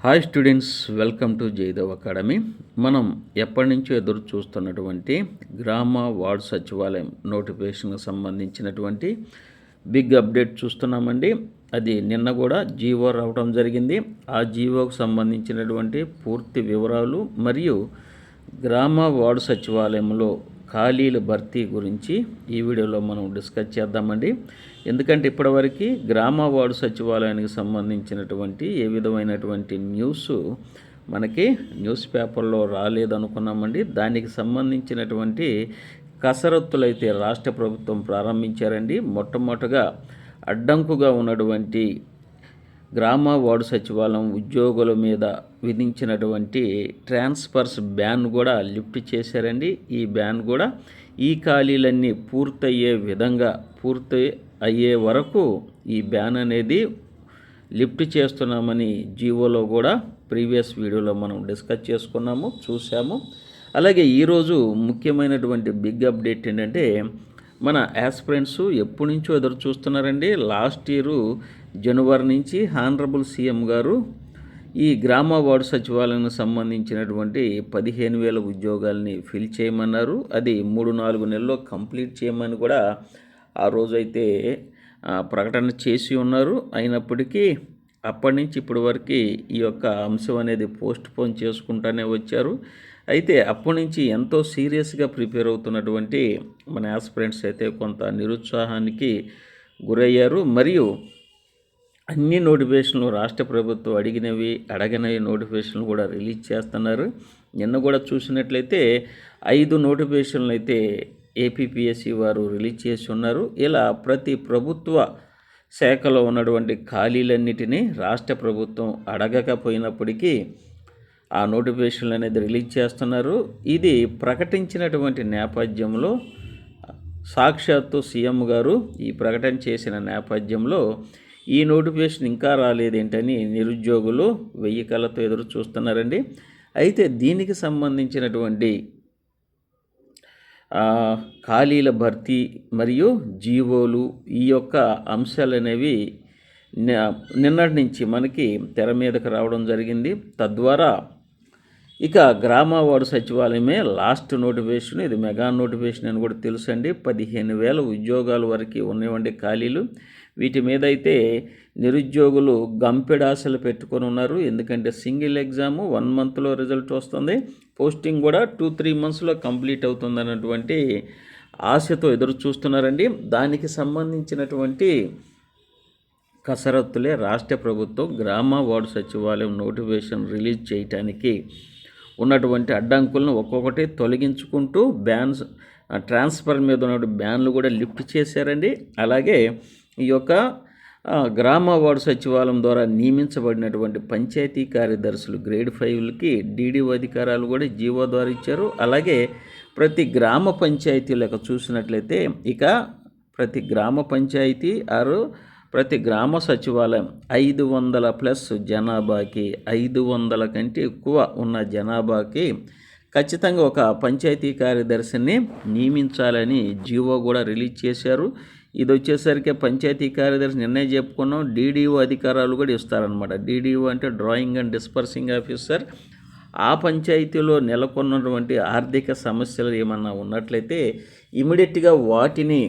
Hi students, welcome to Jaidev academy. మనం ఎప్పటి నుంచో ఎదురు చూస్తున్నటువంటి గ్రామ వార్డు సచివాలయం నోటిఫికేషన్కి సంబంధించినటువంటి బిగ్ అప్డేట్ చూస్తున్నామండి. అది నిన్న కూడా జీవో రావడం జరిగింది. ఆ జీవోకు సంబంధించినటువంటి పూర్తి వివరాలు మరియు గ్రామ వార్డు సచివాలయంలో ఖాళీల భర్తీ గురించి ఈ వీడియోలో మనం డిస్కస్ చేద్దామండి. ఎందుకంటే ఇప్పటివరకు గ్రామ వార్డు సచివాలయానికి సంబంధించినటువంటి ఏ విధమైనటువంటి న్యూస్ మనకి న్యూస్ పేపర్లో రాలేదనుకున్నామండి. దానికి సంబంధించినటువంటి కసరత్తులు అయితే రాష్ట్ర ప్రభుత్వం ప్రారంభించారండి. మొట్టమొదటగా అడ్డంకుగా ఉన్నటువంటి గ్రామ వార్డు సచివాలయం ఉద్యోగుల మీద విధించినటువంటి ట్రాన్స్ఫర్స్ బ్యాన్ కూడా లిఫ్ట్ చేశారండి. ఈ బ్యాన్ కూడా ఈ ఖాళీలన్నీ పూర్తి అయ్యే వరకు ఈ బ్యాన్ అనేది లిఫ్ట్ చేస్తున్నామని జీవోలో కూడా ప్రీవియస్ వీడియోలో మనం డిస్కస్ చూసాము. అలాగే ఈరోజు ముఖ్యమైనటువంటి బిగ్ అప్డేట్ ఏంటంటే, మన యాస్పిరెంట్స్ ఎప్పటి నుంచో ఎదురు చూస్తున్నారండి. లాస్ట్ ఇయర్ జనవరి నుంచి హానరబుల్ సీఎం గారు ఈ గ్రామ వార్డు సచివాలయానికి సంబంధించినటువంటి 15,000 ఉద్యోగాల్ని ఫిల్ చేయమన్నారు. అది 3-4 నెలల్లో కంప్లీట్ చేయమని కూడా ఆ రోజైతే ప్రకటన చేసి ఉన్నారు. అయినప్పటికీ అప్పటి నుంచి ఇప్పటి వరకు ఈ యొక్క అంశం అనేది పోస్ట్పోన్ చేసుకుంటూనే వచ్చారు. అయితే అప్పటి నుంచి ఎంతో సీరియస్గా ప్రిపేర్ అవుతున్నటువంటి మన యాస్పిరెంట్స్ అయితే కొంత నిరుత్సాహానికి గురయ్యారు. మరియు అన్ని నోటిఫికేషన్లు రాష్ట్ర ప్రభుత్వం అడగనివి నోటిఫికేషన్లు కూడా రిలీజ్ చేస్తున్నారు. నిన్న కూడా చూసినట్లయితే 5 నోటిఫికేషన్లు అయితే ఏపీపీఎస్సీ వారు రిలీజ్ చేసి ఉన్నారు. ఇలా ప్రతి ప్రభుత్వ శాఖలో ఉన్నటువంటి ఖాళీలన్నిటినీ రాష్ట్ర ప్రభుత్వం అడగకపోయినప్పటికీ ఆ నోటిఫికేషన్లు అనేది రిలీజ్ చేస్తున్నారు. ఇది ప్రకటించినటువంటి నేపథ్యంలో సాక్షాత్తు సీఎం గారు ఈ ప్రకటన చేసిన నేపథ్యంలో ఈ నోటిఫికేషన్ ఇంకా రాలేదేంటని నిరుద్యోగులు 1000 కళ్ళతో ఎదురు చూస్తున్నారండి. అయితే దీనికి సంబంధించినటువంటి ఖాళీల భర్తీ మరియు జీవోలు ఈ యొక్క అంశాలు అనేవి నిన్నటి నుంచి మనకి తెర మీదకి రావడం జరిగింది. తద్వారా ఇక గ్రామ వార్డు సచివాలయమే లాస్ట్ నోటిఫికేషన్. ఇది మెగా నోటిఫికేషన్ అని కూడా తెలుసండి. 15,000 ఉద్యోగాల వరకు ఉన్నవండి ఖాళీలు. వీటి మీద అయితే నిరుద్యోగులు గంపెడాశలు పెట్టుకొని ఉన్నారు. ఎందుకంటే సింగిల్ ఎగ్జామ్ 1 మంత్లో రిజల్ట్ వస్తుంది, పోస్టింగ్ కూడా 2-3 మంత్స్లో కంప్లీట్ అవుతుంది అన్నటువంటి ఆశతో ఎదురు చూస్తున్నారండి. దానికి సంబంధించినటువంటి కసరత్తులే రాష్ట్ర ప్రభుత్వం గ్రామ వార్డు సచివాలయం నోటిఫికేషన్ రిలీజ్ చేయటానికి ఉన్నటువంటి అడ్డంకులను ఒక్కొక్కటి తొలగించుకుంటూ ట్రాన్స్ఫర్ మీద ఉన్న బ్యాన్లు కూడా లిఫ్ట్ చేశారండి. అలాగే ఈ యొక్క గ్రామ వార్డు సచివాలయం ద్వారా నియమించబడినటువంటి పంచాయతీ కార్యదర్శులు గ్రేడ్ 5లకి డీడీఓ అధికారాలు కూడా జీవో ద్వారా ఇచ్చారు. అలాగే ప్రతి గ్రామ పంచాయతీలకు చూసినట్లయితే ఇక ప్రతి గ్రామ పంచాయతీ ప్రతి గ్రామ సచివాలయం 500+ జనాభాకి 500 కంటే ఎక్కువ ఉన్న జనాభాకి ఖచ్చితంగా ఒక పంచాయతీ కార్యదర్శిని నియమించాలని జీవో కూడా రిలీజ్ చేశారు. ఇది వచ్చేసరికి పంచాయతీ కార్యదర్శి నిర్ణయం చెప్పుకున్నాం, డీడీఓ అధికారాలు కూడా ఇస్తారనమాట. డీడీఓ అంటే డ్రాయింగ్ అండ్ డిస్పర్సింగ్ ఆఫీసర్. ఆ పంచాయతీలో నెలకొన్నటువంటి ఆర్థిక సమస్యలు ఏమన్నా ఉన్నట్లయితే ఇమీడియట్గా వాటిని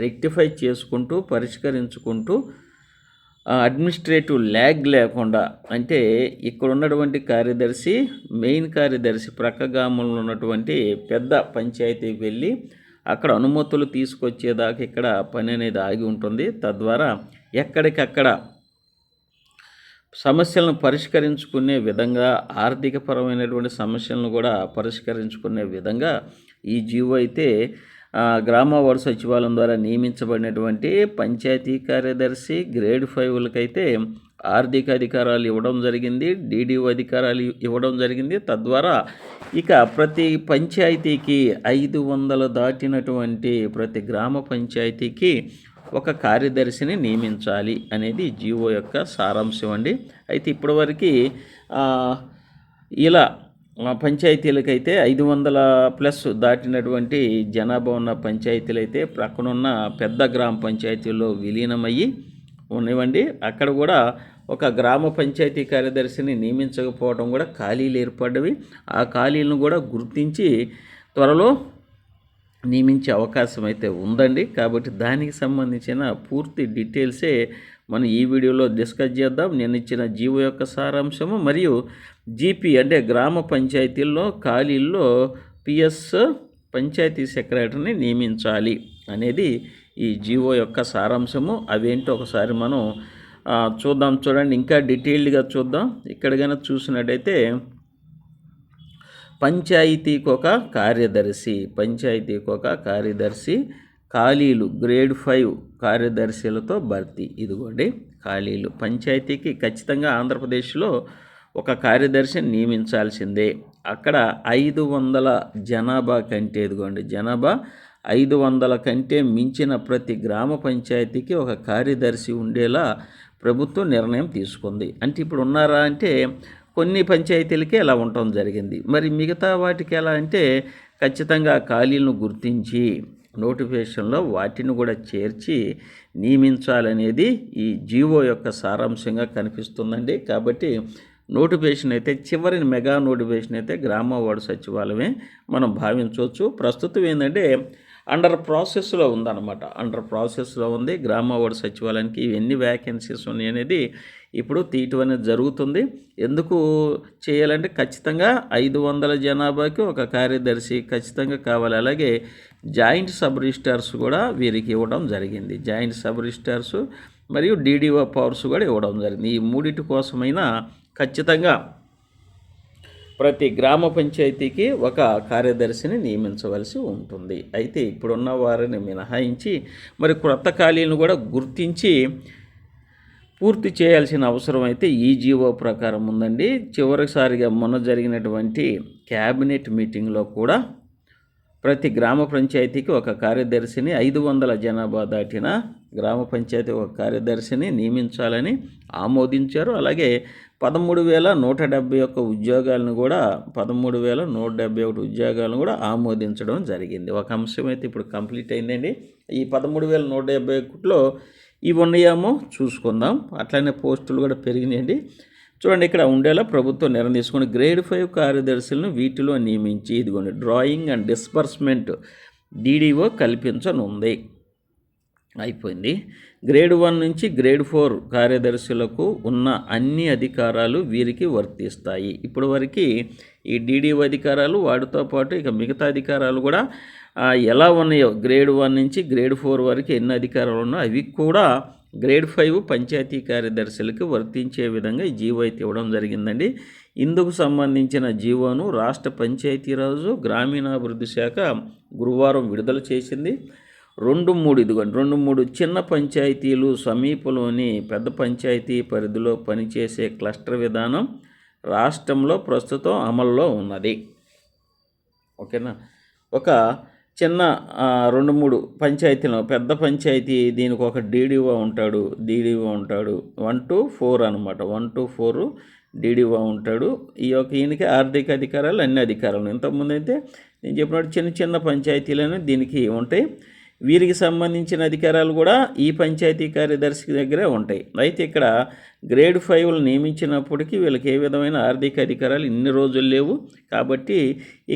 రెక్టిఫై చేసుకుంటూ పరిష్కరించుకుంటూ అడ్మినిస్ట్రేటివ్ ల్యాగ్ లేకుండా, అంటే ఇక్కడ ఉన్నటువంటి కార్యదర్శి మెయిన్ కార్యదర్శి ప్రక్కగామంలో ఉన్నటువంటి పెద్ద పంచాయతీకి వెళ్ళి అక్కడ అనుమతులు తీసుకొచ్చేదాకా ఇక్కడ పని అనేది ఆగి ఉంటుంది. తద్వారా ఎక్కడికక్కడ సమస్యలను పరిష్కరించుకునే విధంగా, ఆర్థికపరమైనటువంటి సమస్యలను కూడా పరిష్కరించుకునే విధంగా ఈ జీవో అయితే గ్రామ వార్డు సచివాలయం ద్వారా నియమించబడినటువంటి పంచాయతీ కార్యదర్శి గ్రేడ్ 5లకైతే ఆర్థిక అధికారాలు ఇవ్వడం జరిగింది, డీడీఓ అధికారాలు ఇవ్వడం జరిగింది. తద్వారా ఇక ప్రతి పంచాయతీకి 500 దాటినటువంటి ప్రతి గ్రామ పంచాయతీకి ఒక కార్యదర్శిని నియమించాలి అనేది జీవో యొక్క సారాంశం అండి. అయితే ఇప్పటివరకు ఇలా పంచాయతీలకైతే 500+ దాటినటువంటి జనాభా ఉన్న పంచాయతీలు అయితే ప్రక్కనున్న పెద్ద గ్రామ పంచాయతీల్లో విలీనమయ్యి ఉన్నవండి. అక్కడ కూడా ఒక గ్రామ పంచాయతీ కార్యదర్శిని నియమించకపోవడం కూడా ఖాళీలు ఏర్పడ్డవి. ఆ ఖాళీలను కూడా గుర్తించి త్వరలో నియమించే అవకాశం అయితే ఉందండి. కాబట్టి దానికి సంబంధించిన పూర్తి డీటెయిల్సే మనం ఈ వీడియోలో డిస్కస్ చేద్దాం. నేను ఇచ్చిన జీవో యొక్క సారాంశము మరియు జీపీ అంటే గ్రామ పంచాయతీల్లో ఖాళీల్లో పిఎస్ పంచాయతీ సెక్రటరీని నియమించాలి అనేది ఈ జీవో యొక్క సారాంశము. అవేంటో ఒకసారి మనం చూద్దాం. చూడండి, ఇంకా డీటెయిల్డ్గా చూద్దాం. ఇక్కడ కనుక చూసినట్టయితే పంచాయతీకి ఒక కార్యదర్శి ఖాళీలు గ్రేడ్ 5 కార్యదర్శులతో భర్తీ. ఇదిగోండి ఖాళీలు. పంచాయతీకి ఖచ్చితంగా ఆంధ్రప్రదేశ్లో ఒక కార్యదర్శిని నియమించాల్సిందే. అక్కడ 500 జనాభా కంటే, ఇదిగోండి జనాభా 500 కంటే మించిన ప్రతి గ్రామ పంచాయతీకి ఒక కార్యదర్శి ఉండేలా ప్రభుత్వం నిర్ణయం తీసుకుంది. అంటే ఇప్పుడు ఉన్నారా అంటే కొన్ని పంచాయతీలకే ఎలా ఉండటం జరిగింది. మరి మిగతా వాటికి ఎలా అంటే ఖచ్చితంగా ఖాళీలను గుర్తించి నోటిఫికేషన్లో వాటిని కూడా చేర్చి నియమించాలనేది ఈ జీవో యొక్క సారాంశంగా కనిపిస్తుందండి. కాబట్టి నోటిఫికేషన్ అయితే చివరి మెగా నోటిఫికేషన్ అయితే గ్రామ వార్డు సచివాలయమే మనం భావించవచ్చు. ప్రస్తుతం ఏంటంటే అండర్ ప్రాసెస్లో ఉందన్నమాట. ఉంది గ్రామ వార్డు సచివాలయానికి ఎన్ని వ్యాకెన్సీస్ ఉన్నాయి అనేది ఇప్పుడు తీయటం అనేది జరుగుతుంది. ఎందుకు చేయాలంటే ఖచ్చితంగా 500 జనాభాకి ఒక కార్యదర్శి ఖచ్చితంగా కావాలి. అలాగే జాయింట్ సబ్ రిజిస్ట్రార్స్ కూడా వీరికి ఇవ్వడం జరిగింది. జాయింట్ సబ్ రిజిస్ట్రార్స్ మరియు డీడీఓ పవర్స్ కూడా ఇవ్వడం జరిగింది. ఈ మూడింటి కోసమైనా ఖచ్చితంగా ప్రతి గ్రామ పంచాయతీకి ఒక కార్యదర్శిని నియమించవలసి ఉంటుంది. అయితే ఇప్పుడున్న వారిని మినహాయించి మరి క్రొత్త ఖాళీలను కూడా గుర్తించి పూర్తి చేయాల్సిన అవసరం అయితే ఈ జీవో ప్రకారం ఉందండి. చివరిసారిగా మొన్న జరిగినటువంటి క్యాబినెట్ మీటింగ్లో కూడా ప్రతి గ్రామ పంచాయతీకి ఒక కార్యదర్శిని 500 జనాభా దాటిన గ్రామ పంచాయతీ ఒక కార్యదర్శిని నియమించాలని ఆమోదించారు. అలాగే 13,171 ఉద్యోగాలను కూడా 13,171 ఉద్యోగాలను కూడా ఆమోదించడం జరిగింది. ఒక అంశం అయితే ఇప్పుడు కంప్లీట్ అయిందండి. ఈ 13,171లో ఇవి ఉన్నాయేమో చూసుకుందాం. అట్లనే పోస్టులు కూడా పెరిగినాయండి. చూడండి, ఇక్కడ ఉండేలా ప్రభుత్వం నిర్ణయం తీసుకుని గ్రేడ్ 5 కార్యదర్శులను వీటిలో నియమించి ఇదిగోండి డ్రాయింగ్ అండ్ డిస్బర్స్మెంట్ డీడీఓ కల్పించనుంది. అయిపోయింది. గ్రేడ్ 1 నుంచి గ్రేడ్ 4 కార్యదర్శులకు ఉన్న అన్ని అధికారాలు వీరికి వర్తిస్తాయి. ఇప్పటి వరకు ఈ డీడీఓ అధికారాలు వాటితో పాటు ఇక మిగతా అధికారాలు కూడా ఎలా ఉన్నాయో గ్రేడ్ 1 నుంచి గ్రేడ్ 4 వరకు ఎన్ని అధికారాలు ఉన్నాయో అవి కూడా గ్రేడ్ 5 పంచాయతీ కార్యదర్శులకు వర్తించే విధంగా ఈ జీవో అయితే ఇవ్వడం జరిగిందండి. ఇందుకు సంబంధించిన జీవోను రాష్ట్ర పంచాయతీరాజు గ్రామీణాభివృద్ధి శాఖ గురువారం విడుదల చేసింది. 2-3 చిన్న పంచాయతీలు సమీపంలోని పెద్ద పంచాయతీ పరిధిలో పనిచేసే క్లస్టర్ విధానం రాష్ట్రంలో ప్రస్తుతం అమల్లో ఉన్నది. ఓకేనా, ఒక చిన్న 2-3 పంచాయతీలు పెద్ద పంచాయతీ దీనికి ఒక డీడీఓ ఉంటాడు 1 to 4 అనమాట. 1 to 4 డీడీఓ ఉంటాడు. ఈయనకి ఆర్థిక అధికారాలు అన్ని అధికారాలు. ఇంతకుముందు అయితే నేను చెప్పినట్టు చిన్న పంచాయతీలను దీనికి ఉంటాయి. వీరికి సంబంధించిన అధికారాలు కూడా ఈ పంచాయతీ కార్యదర్శి దగ్గరే ఉంటాయి. అయితే ఇక్కడ గ్రేడ్ 5లు నియమించినప్పటికీ వీళ్ళకి ఏ విధమైన ఆర్థిక అధికారాలు ఇన్ని రోజులు లేవు. కాబట్టి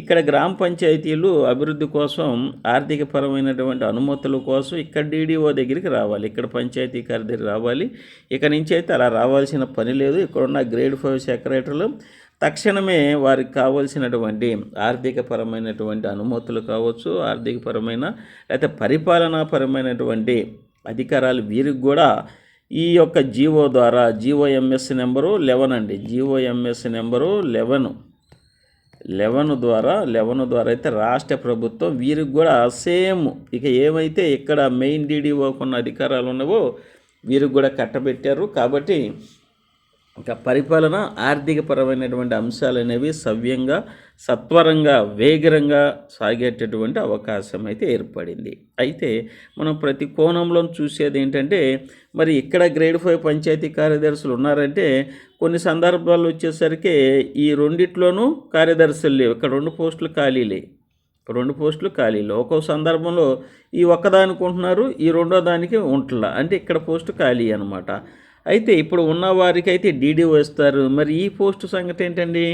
ఇక్కడ గ్రామ పంచాయతీలు అభివృద్ధి కోసం ఆర్థిక పరమైనటువంటి అనుమతుల కోసం ఇక్కడ డీడీఓ దగ్గరికి రావాలి, ఇక్కడ పంచాయతీ కార్యదర్శి రావాలి. ఇక నుంచి అయితే అలా రావాల్సిన పని లేదు. ఇక్కడున్న గ్రేడ్ 5 సెక్రటరీలు తక్షణమే వారికి కావాల్సినటువంటి ఆర్థికపరమైనటువంటి అనుమతులు కావచ్చు, ఆర్థికపరమైన లేకపోతే పరిపాలనాపరమైనటువంటి అధికారాలు వీరికి కూడా ఈ యొక్క జీవో ద్వారా జీఓఎంఎస్ నెంబరు 11 అండి. జీఓఎంఎస్ నెంబరు 11 ద్వారా అయితే రాష్ట్ర ప్రభుత్వం వీరికి కూడా సేమ్ ఇక ఏమైతే ఇక్కడ మెయిన్ డీడీఓకు ఉన్న అధికారాలు ఉన్నావో వీరికి కూడా కట్టబెట్టారు. కాబట్టి ఇంకా పరిపాలన ఆర్థికపరమైనటువంటి అంశాలు అనేవి సవ్యంగా సత్వరంగా వేగంగా సాగేటటువంటి అవకాశం అయితే ఏర్పడింది. అయితే మనం ప్రతి కోణంలో చూసేది ఏంటంటే మరి ఇక్కడ గ్రేడ్ 5 పంచాయతీ కార్యదర్శులు ఉన్నారంటే కొన్ని సందర్భాల్లో వచ్చేసరికి ఈ రెండిట్లోనూ కార్యదర్శులు లేవు. ఇక్కడ 2 పోస్టులు ఖాళీలు ఒక్కో సందర్భంలో ఈ ఒక్కదానికి ఉంటున్నారు, ఈ రెండో దానికి ఉంటలా, అంటే ఇక్కడ పోస్టు ఖాళీ అనమాట. అయితే ఇప్పుడు ఉన్నవారికి అయితే డీడీఓ ఇస్తారు. మరి ఈ పోస్టు సంగతి ఏంటండి?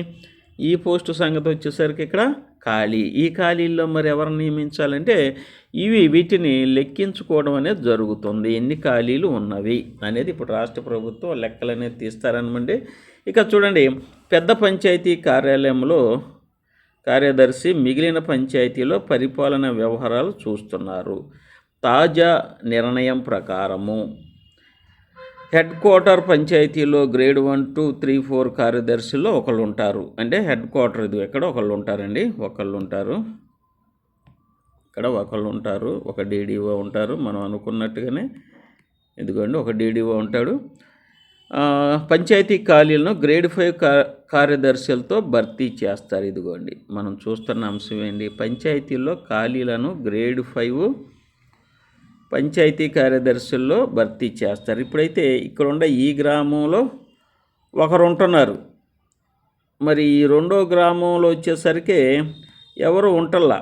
ఈ పోస్టు సంగతి వచ్చేసరికి ఇక్కడ ఖాళీ. ఈ ఖాళీల్లో మరి ఎవరిని నియమించాలంటే వీటిని లెక్కించుకోవడం అనేది జరుగుతుంది. ఎన్ని ఖాళీలు ఉన్నవి అనేది ఇప్పుడు రాష్ట్ర ప్రభుత్వం లెక్కలు అనేది తీస్తారనమండి. ఇక చూడండి, పెద్ద పంచాయతీ కార్యాలయంలో కార్యదర్శి మిగిలిన పంచాయతీలో పరిపాలన వ్యవహారాలు చూస్తున్నారు. తాజా నిర్ణయం ప్రకారము హెడ్ క్వార్టర్ పంచాయతీలో గ్రేడ్ 1, 2, 3, 4 కార్యదర్శుల్లో ఒకళ్ళు ఉంటారు. అంటే హెడ్ క్వార్టర్ ఇది ఎక్కడ ఒకళ్ళు ఉంటారండి, ఒకళ్ళు ఉంటారు, ఇక్కడ ఒకళ్ళు ఉంటారు, ఒక డీడీఓ ఉంటారు. మనం అనుకున్నట్టుగానే ఇదిగోండి ఒక డీడీఓ ఉంటాడు. పంచాయతీ ఖాళీలను గ్రేడ్ 5 కార్యదర్శులతో భర్తీ చేస్తారు. ఇదిగోండి మనం చూస్తున్న అంశం ఏంటి, పంచాయతీల్లో ఖాళీలను గ్రేడ్ 5 పంచాయతీ కార్యదర్శుల్లో భర్తీ చేస్తారు. ఇప్పుడైతే ఇక్కడ ఉండే ఈ గ్రామంలో ఒకరు ఉంటున్నారు. మరి ఈ రెండో గ్రామంలో వచ్చేసరికి ఎవరు ఉంటల్లా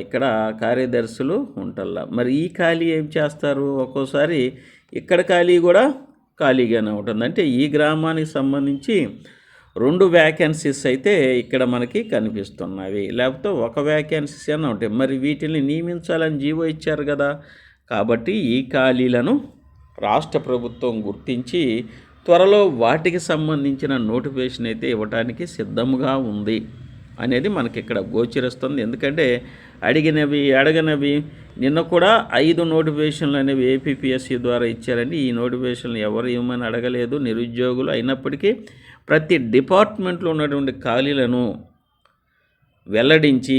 ఇక్కడ కార్యదర్శులు ఉంటల్లా. మరి ఈ ఖాళీ ఏం చేస్తారు? ఒక్కోసారి ఇక్కడ ఖాళీ కూడా ఖాళీగానే ఉంటుంది. అంటే ఈ గ్రామానికి సంబంధించి 2 వ్యాకెన్సీస్ అయితే ఇక్కడ మనకి కనిపిస్తున్నవి, లేకపోతే ఒక వ్యాకెన్సీస్ అయినా ఉంటాయి. మరి వీటిని నియమించాలని జీవో ఇచ్చారు కదా, కాబట్టి ఈ ఖాళీలను రాష్ట్ర ప్రభుత్వం గుర్తించి త్వరలో వాటికి సంబంధించిన నోటిఫికేషన్ అయితే ఇవ్వడానికి సిద్ధంగా ఉంది అనేది మనకి ఇక్కడ గోచరిస్తుంది. ఎందుకంటే అడగనవి నిన్న కూడా 5 నోటిఫికేషన్లు అనేవి ఏపీపీఎస్సీ ద్వారా ఇచ్చారండి. ఈ నోటిఫికేషన్లు ఎవరు ఇవ్వమని అడగలేదు నిరుద్యోగులు. అయినప్పటికీ ప్రతి డిపార్ట్మెంట్లో ఉన్నటువంటి ఖాళీలను వెల్లడించి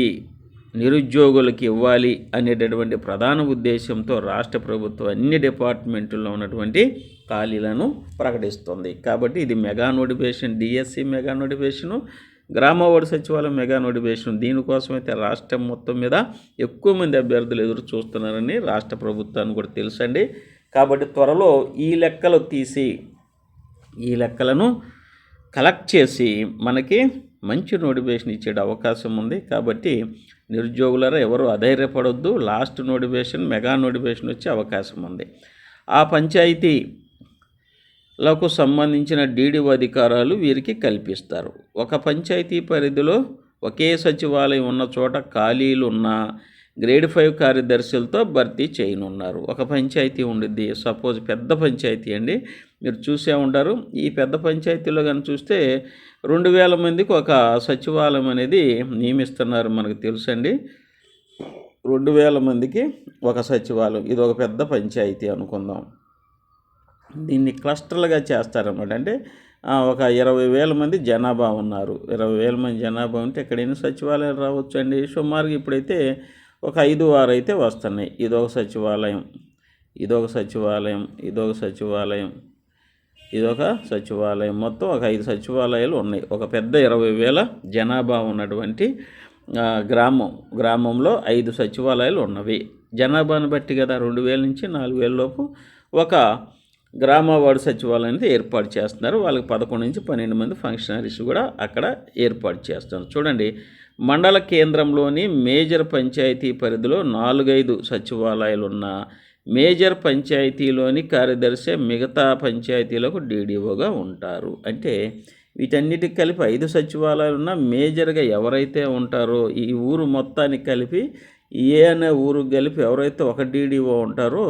నిరుద్యోగులకు ఇవ్వాలి అనేటటువంటి ప్రధాన ఉద్దేశంతో రాష్ట్ర ప్రభుత్వం అన్ని డిపార్ట్మెంట్లో ఉన్నటువంటి ఖాళీలను ప్రకటిస్తుంది. కాబట్టి ఇది mega notification, DSC mega notification, గ్రామ వార్డు సచివాలయం మెగా నోటిఫికేషన్. దీనికోసమైతే రాష్ట్రం మొత్తం మీద ఎక్కువ మంది అభ్యర్థులు ఎదురు చూస్తున్నారని రాష్ట్ర ప్రభుత్వానికి కూడా తెలుసండి. కాబట్టి త్వరలో ఈ లెక్కలు తీసి ఈ లెక్కలను కలెక్ట్ చేసి మనకి మంచి నోటిఫికేషన్ ఇచ్చే అవకాశం ఉంది. కాబట్టి నిరుద్యోగులారా ఎవరు అధైర్యపడొద్దు. లాస్ట్ నోటిఫికేషన్ మెగా నోటిఫికేషన్ వచ్చే అవకాశం ఉంది. ఆ పంచాయతీలకు సంబంధించిన డీడీఓ అధికారాలు వీరికి కల్పిస్తారు. ఒక పంచాయతీ పరిధిలో ఒకే సచివాలయం ఉన్న చోట ఖాళీలు ఉన్న గ్రేడ్ 5 కార్యదర్శులతో భర్తీ చేయనున్నారు. ఒక పంచాయతీ ఉండిద్ది, సపోజ్ పెద్ద పంచాయతీ అండి, మీరు చూసే ఉంటారు. ఈ పెద్ద పంచాయతీలో కానీ చూస్తే 2000 మందికి ఒక సచివాలయం అనేది నియమిస్తున్నారు, మనకు తెలుసండి. 2000 మందికి ఒక సచివాలయం, ఇది ఒక పెద్ద పంచాయతీ అనుకుందాం. దీన్ని క్లస్టర్లుగా చేస్తారన్నమాట. అంటే ఒక 20,000 మంది జనాభా ఉన్నారు. 20,000 మంది జనాభా ఉంటే ఇక్కడ ఎన్ని సచివాలయాలు రావచ్చు అండి? సుమారుగా ఇప్పుడైతే ఒక 5-6 అయితే వస్తున్నాయి. ఇదొక సచివాలయం, ఇదొక సచివాలయం, ఇదొక సచివాలయం, ఇదొక సచివాలయం, మొత్తం ఒక 5 సచివాలయాలు ఉన్నాయి. ఒక పెద్ద 20,000 జనాభా ఉన్నటువంటి గ్రామంలో 5 సచివాలయాలు ఉన్నవి. జనాభాను బట్టి కదా 2,000 నుంచి 4,000 లోపు ఒక గ్రామ వార్డు సచివాలయాన్ని ఏర్పాటు చేస్తున్నారు. వాళ్ళకి 11 నుంచి 12 మంది ఫంక్షనరీస్ కూడా అక్కడ ఏర్పాటు చేస్తున్నారు. చూడండి, మండల కేంద్రంలోని మేజర్ పంచాయతీ పరిధిలో 4-5 సచివాలయాలు ఉన్న మేజర్ పంచాయతీలోని కార్యదర్శి మిగతా పంచాయతీలకు డీడీఓగా ఉంటారు. అంటే వీటన్నిటికి కలిపి 5 సచివాలయాలు ఉన్న మేజర్గా ఎవరైతే ఉంటారో ఈ ఊరు మొత్తానికి కలిపి ఏ అనే ఊరుకు కలిపి ఎవరైతే ఒక డీడీఓ ఉంటారో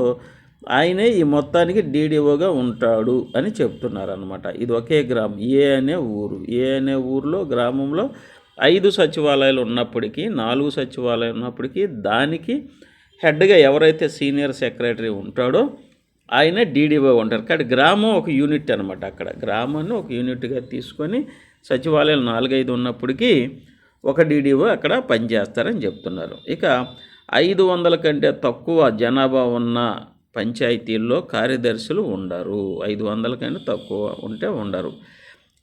ఆయనే ఈ మొత్తానికి డీడీఓగా ఉంటాడు అని చెప్తున్నారనమాట. ఇది ఒకే గ్రామం, ఏ అనే ఊరిలో గ్రామంలో 5 సచివాలయాలు ఉన్నప్పటికీ 4 సచివాలయాలు ఉన్నప్పటికీ దానికి హెడ్గా ఎవరైతే సీనియర్ సెక్రటరీ ఉంటాడో ఆయన డీడీఓ ఉంటారు. కాబట్టి గ్రామం ఒక యూనిట్ అనమాట. అక్కడ గ్రామాన్ని ఒక యూనిట్గా తీసుకొని సచివాలయాలు 4-5 ఉన్నప్పటికీ ఒక డీడీఓ అక్కడ పనిచేస్తారని చెప్తున్నారు. ఇక 500 కంటే తక్కువ జనాభా ఉన్న పంచాయతీల్లో కార్యదర్శులు ఉండరు. 500 కంటే తక్కువ ఉంటే ఉండరు.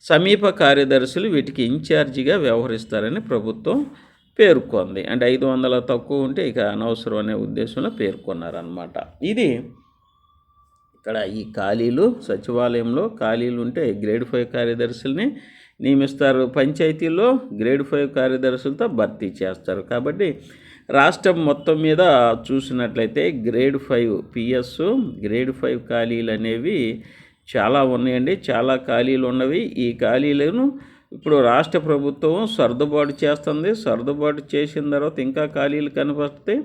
సమీప కార్యదర్శులు వీటికి ఇన్ఛార్జిగా వ్యవహరిస్తారని ప్రభుత్వం పేర్కొంది. అంటే 500 తక్కువ ఉంటే ఇక అనవసరం అనే ఉద్దేశంలో పేర్కొన్నారన్నమాట. ఇది ఇక్కడ ఈ ఖాళీలు, సచివాలయంలో ఖాళీలు ఉంటే గ్రేడ్ 5 కార్యదర్శుల్ని నియమిస్తారు. పంచాయతీల్లో గ్రేడ్ 5 కార్యదర్శులతో భర్తీ చేస్తారు. కాబట్టి రాష్ట్రం మొత్తం మీద చూసినట్లయితే గ్రేడ్ 5 పిఎస్ గ్రేడ్ 5 ఖాళీలు అనేవి చాలా ఉన్నాయండి. చాలా ఖాళీలు ఉన్నవి. ఈ ఖాళీలను ఇప్పుడు రాష్ట్ర ప్రభుత్వం సర్దుబాటు చేస్తుంది. సర్దుబాటు చేసిన తర్వాత ఇంకా ఖాళీలు కనిపిస్తే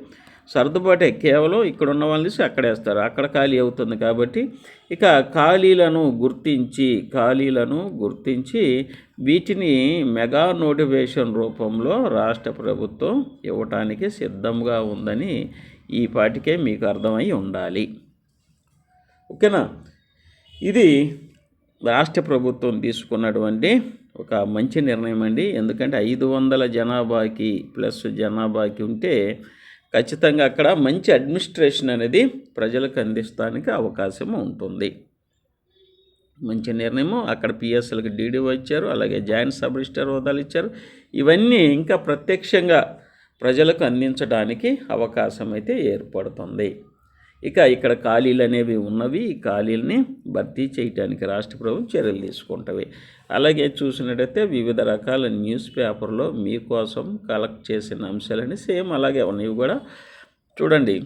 సర్దుబాటే, కేవలం ఇక్కడ ఉన్న వాళ్ళని తీసి అక్కడ వేస్తారు, అక్కడ ఖాళీ అవుతుంది. కాబట్టి ఇక ఖాళీలను గుర్తించి వీటిని మెగా నోటిఫికేషన్ రూపంలో రాష్ట్ర ప్రభుత్వం ఇవ్వటానికి సిద్ధంగా ఉందని ఈ పాటికే మీకు అర్థమై ఉండాలి. ఓకేనా? ఇది రాష్ట్ర ప్రభుత్వం తీసుకున్నటువంటి ఒక మంచి నిర్ణయం అండి. ఎందుకంటే 500 జనాభాకి ప్లస్ జనాభాకి ఉంటే ఖచ్చితంగా అక్కడ మంచి అడ్మినిస్ట్రేషన్ అనేది ప్రజలకు అందిస్తానికి అవకాశం ఉంటుంది. మంచి నిర్ణయము. అక్కడ పిఎస్ఎల్కి డీడీఓ ఇచ్చారు, అలాగే జాయింట్ సబ్ రిజిస్టర్ హోదాలు ఇచ్చారు. ఇవన్నీ ఇంకా ప్రత్యక్షంగా ప్రజలకు అందించడానికి అవకాశం అయితే ఏర్పడుతుంది. ఇక ఇక్కడ ఖాళీలు అనేవి ఉన్నవి. ఈ ఖాళీలని భర్తీ చేయడానికి రాష్ట్ర ప్రభుత్వం చర్యలు తీసుకుంటవి. అలాగే చూసినట్టయితే వివిధ రకాల న్యూస్ పేపర్లో మీకోసం కలెక్ట్ చేసిన అంశాలని సేమ్ అలాగే ఉన్నాయి కూడా చూడండి.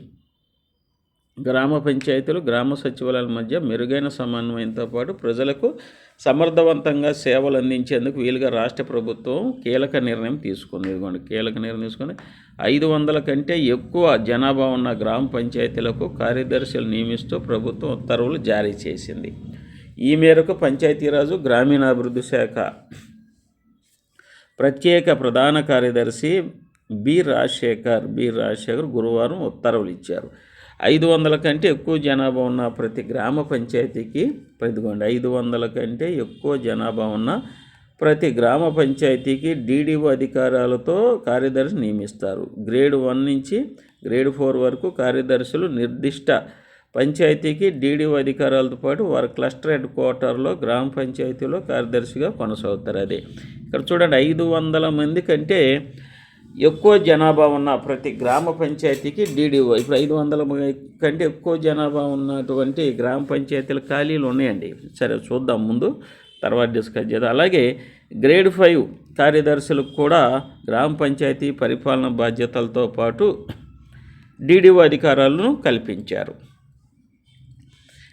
గ్రామ పంచాయతీలు, గ్రామ సచివాలయాల మధ్య మెరుగైన సమన్వయంతో పాటు ప్రజలకు సమర్థవంతంగా సేవలు అందించేందుకు వీలుగా రాష్ట్ర ప్రభుత్వం కీలక నిర్ణయం తీసుకుంది. ఇదిగోండి, కీలక నిర్ణయం తీసుకుని 500 కంటే ఎక్కువ జనాభా ఉన్న గ్రామ పంచాయతీలకు కార్యదర్శులు నియమిస్తూ ప్రభుత్వం ఉత్తర్వులు జారీ చేసింది. ఈ మేరకు పంచాయతీరాజు గ్రామీణాభివృద్ధి శాఖ ప్రత్యేక ప్రధాన కార్యదర్శి బి రాజశేఖర్ గురువారం ఉత్తర్వులు ఇచ్చారు. 500 కంటే ఎక్కువ జనాభా ఉన్న ప్రతి గ్రామ పంచాయతీకి 500 కంటే ఎక్కువ జనాభా ఉన్న ప్రతి గ్రామ పంచాయతీకి డీడీఓ అధికారాలతో కార్యదర్శి నియమిస్తారు. గ్రేడ్ 1 నుంచి గ్రేడ్ 4 వరకు కార్యదర్శులు నిర్దిష్ట పంచాయతీకి డీడీఓ అధికారాలతో పాటు వారి క్లస్టర్ హెడ్ క్వార్టర్లో గ్రామ పంచాయతీలో కార్యదర్శిగా కొనసాగుతారు. అదే ఇక్కడ చూడండి, 500 మంది కంటే ఎక్కువ జనాభా ఉన్న ప్రతి గ్రామ పంచాయతీకి డీడీఓ. ఇప్పుడు 500 కంటే ఎక్కువ జనాభా ఉన్నటువంటి గ్రామ పంచాయతీల ఖాళీలు ఉన్నాయండి. సరే, చూద్దాం ముందు, తర్వాత డిస్కస్ చేద్దాం. అలాగే గ్రేడ్ 5 కార్యదర్శులకు కూడా గ్రామ పంచాయతీ పరిపాలన బాధ్యతలతో పాటు డీడీఓ అధికారాలను కల్పించారు.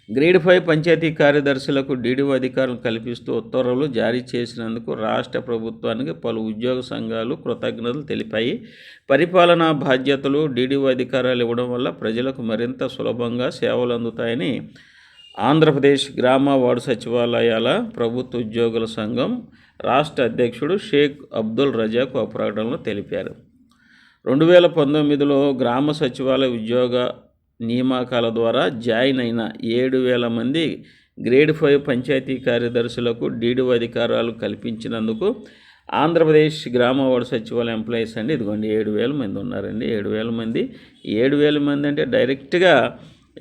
గ్రేడ్ 5 పంచాయతీ కార్యదర్శులకు డీడీఓ అధికారులను కల్పిస్తూ ఉత్తర్వులు జారీ చేసినందుకు రాష్ట్ర ప్రభుత్వానికి పలు ఉద్యోగ సంఘాలు కృతజ్ఞతలు తెలిపాయి. పరిపాలనా బాధ్యతలు, డీడీఓ అధికారాలు ఇవ్వడం వల్ల ప్రజలకు మరింత సులభంగా సేవలు అందుతాయని ఆంధ్రప్రదేశ్ గ్రామ వార్డు సచివాలయాల ప్రభుత్వ ఉద్యోగుల సంఘం రాష్ట్ర అధ్యక్షుడు షేక్ అబ్దుల్ రజాక్ ఒక ప్రకటనలో తెలిపారు. 2019లో గ్రామ సచివాలయ ఉద్యోగ నియామకాల ద్వారా జాయిన్ అయిన 7,000 మంది గ్రేడ్ 5 పంచాయతీ కార్యదర్శులకు డీడీఓ అధికారాలు కల్పించినందుకు ఆంధ్రప్రదేశ్ గ్రామ వార్డు సచివాలయ ఎంప్లాయీస్ అండి, ఇదిగోండి 7,000 మంది ఉన్నారండి. 7,000 మంది అంటే డైరెక్ట్గా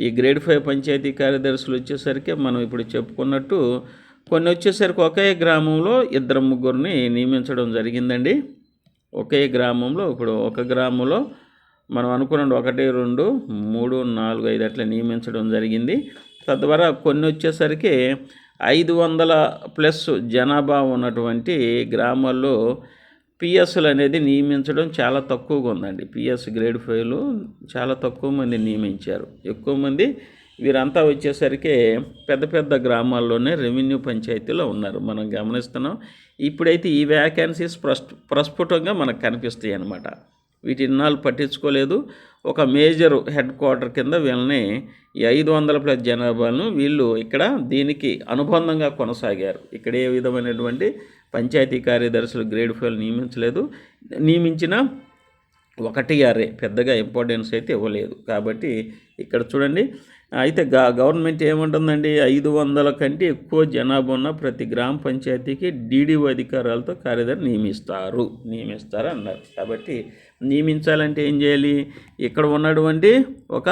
ఈ గ్రేడ్ 5 పంచాయతీ కార్యదర్శులు వచ్చేసరికి మనం ఇప్పుడు చెప్పుకున్నట్టు కొన్ని వచ్చేసరికి ఒకే గ్రామంలో 2-3 నియమించడం జరిగిందండి. ఒకే గ్రామంలో ఇప్పుడు ఒక గ్రామంలో మనం అనుకున్న 1, 2, 3, 4, 5 అట్లా నియమించడం జరిగింది. తద్వారా కొన్ని వచ్చేసరికి 500+ జనాభా ఉన్నటువంటి గ్రామాల్లో పిఎస్లు అనేది నియమించడం చాలా తక్కువగా ఉందండి. పిఎస్ గ్రేడ్ 5లో చాలా తక్కువ మంది నియమించారు. ఎక్కువ మంది వీరంతా వచ్చేసరికి పెద్ద పెద్ద గ్రామాల్లోనే రెవెన్యూ పంచాయతీలో ఉన్నారు, మనం గమనిస్తున్నాం. ఇప్పుడైతే ఈ వ్యాకెన్సీస్ ప్రస్ఫుటంగా మనకు కనిపిస్తాయి అన్నమాట. వీటి ఇన్నాళ్ళు పట్టించుకోలేదు. ఒక మేజర్ హెడ్ క్వార్టర్ కింద వీళ్ళని ఈ 500+ జనాభాను వీళ్ళు ఇక్కడ దీనికి అనుబంధంగా కొనసాగారు. ఇక్కడ ఏ విధమైనటువంటి పంచాయతీ కార్యదర్శులు గ్రేడ్ 5 నియమించలేదు. నియమించిన 1 పెద్దగా ఇంపార్టెన్స్ అయితే ఇవ్వలేదు. కాబట్టి ఇక్కడ చూడండి, అయితే గవర్నమెంట్ ఏమంటుందండి, 500 కంటే ఎక్కువ జనాభా ఉన్న ప్రతి గ్రామ పంచాయతీకి డీడీఓ అధికారాలతో కార్యదర్శి నియమిస్తారు అన్నారు. కాబట్టి నియమించాలంటే ఏం చేయాలి, ఇక్కడ ఉన్నటువంటి ఒక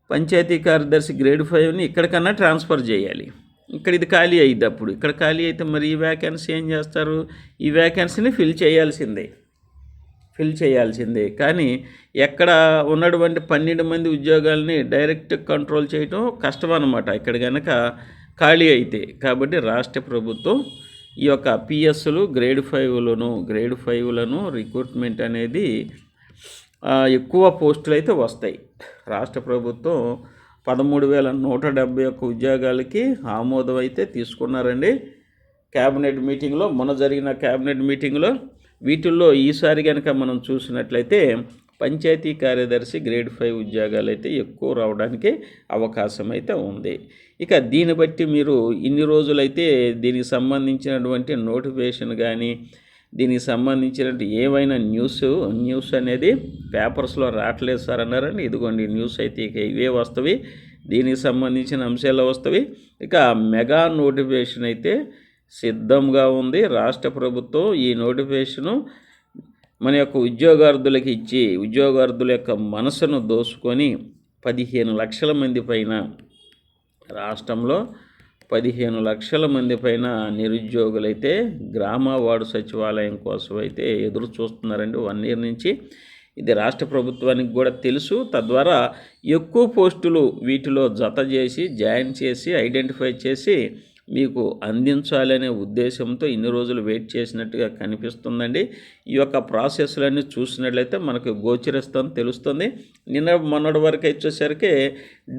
పంచాయతీ కార్యదర్శి గ్రేడ్ 5ని ఇక్కడికన్నా ట్రాన్స్ఫర్ చేయాలి. ఇక్కడ ఇది ఖాళీ అయ్యిద్ది. అప్పుడు ఇక్కడ ఖాళీ అయితే మరి ఈ వ్యాకెన్సీ ఏం చేస్తారు, ఈ వ్యాకెన్సీని ఫిల్ చేయాల్సిందే. కానీ ఎక్కడ ఉన్నటువంటి 12 మంది ఉద్యోగాల్ని డైరెక్ట్ కంట్రోల్ చేయటం కష్టం అన్నమాట ఇక్కడ కనుక ఖాళీ అయితే. కాబట్టి రాష్ట్ర ప్రభుత్వం ఈ యొక్క పిఎస్లు గ్రేడ్ 5లను రిక్రూట్మెంట్ అనేది ఎక్కువ పోస్టులు అయితే వస్తాయి. రాష్ట్ర ప్రభుత్వం 13,171 ఉద్యోగాలకి ఆమోదం అయితే తీసుకున్నారండి క్యాబినెట్ మీటింగ్లో. మొన్న జరిగిన క్యాబినెట్ మీటింగ్లో వీటిల్లో ఈసారి కనుక మనం చూసినట్లయితే పంచాయతీ కార్యదర్శి గ్రేడ్ 5 ఉద్యోగాలు అయితే ఎక్కువ రావడానికి అవకాశం అయితే ఉంది. ఇక దీన్ని బట్టి మీరు ఇన్ని రోజులైతే దీనికి సంబంధించినటువంటి నోటిఫికేషన్ కానీ దీనికి సంబంధించినటువంటి ఏవైనా న్యూస్ అనేది పేపర్స్లో రావట్లేదు సార్ అన్నారండి. ఇదిగోండి న్యూస్ అయితే ఇక ఇవే వస్తవి, దీనికి సంబంధించిన అంశాలు వస్తవి. ఇక మెగా నోటిఫికేషన్ అయితే సిద్ధంగా ఉంది. రాష్ట్ర ప్రభుత్వం ఈ నోటిఫికేషను మన యొక్క ఉద్యోగార్థులకు ఇచ్చి ఉద్యోగార్థుల యొక్క మనసును దోసుకొని 15 లక్షల మంది పైన రాష్ట్రంలో 15 లక్షల మంది పైన నిరుద్యోగులైతే గ్రామ వార్డు సచివాలయం కోసం అయితే ఎదురు చూస్తున్నారండి 1 year నుంచి. ఇది రాష్ట్ర ప్రభుత్వానికి కూడా తెలుసు. తద్వారా ఎక్కువ పోస్టులు వీటిలో జత చేసి జాయిన్ చేసి ఐడెంటిఫై చేసి మీకు అందించాలనే ఉద్దేశంతో ఇన్ని రోజులు వెయిట్ చేసినట్టుగా కనిపిస్తుందండి. ఈ యొక్క ప్రాసెస్లన్నీ చూసినట్లయితే మనకు గోచరిస్తాం తెలుస్తుంది. మొన్నటి వరకు వచ్చేసరికి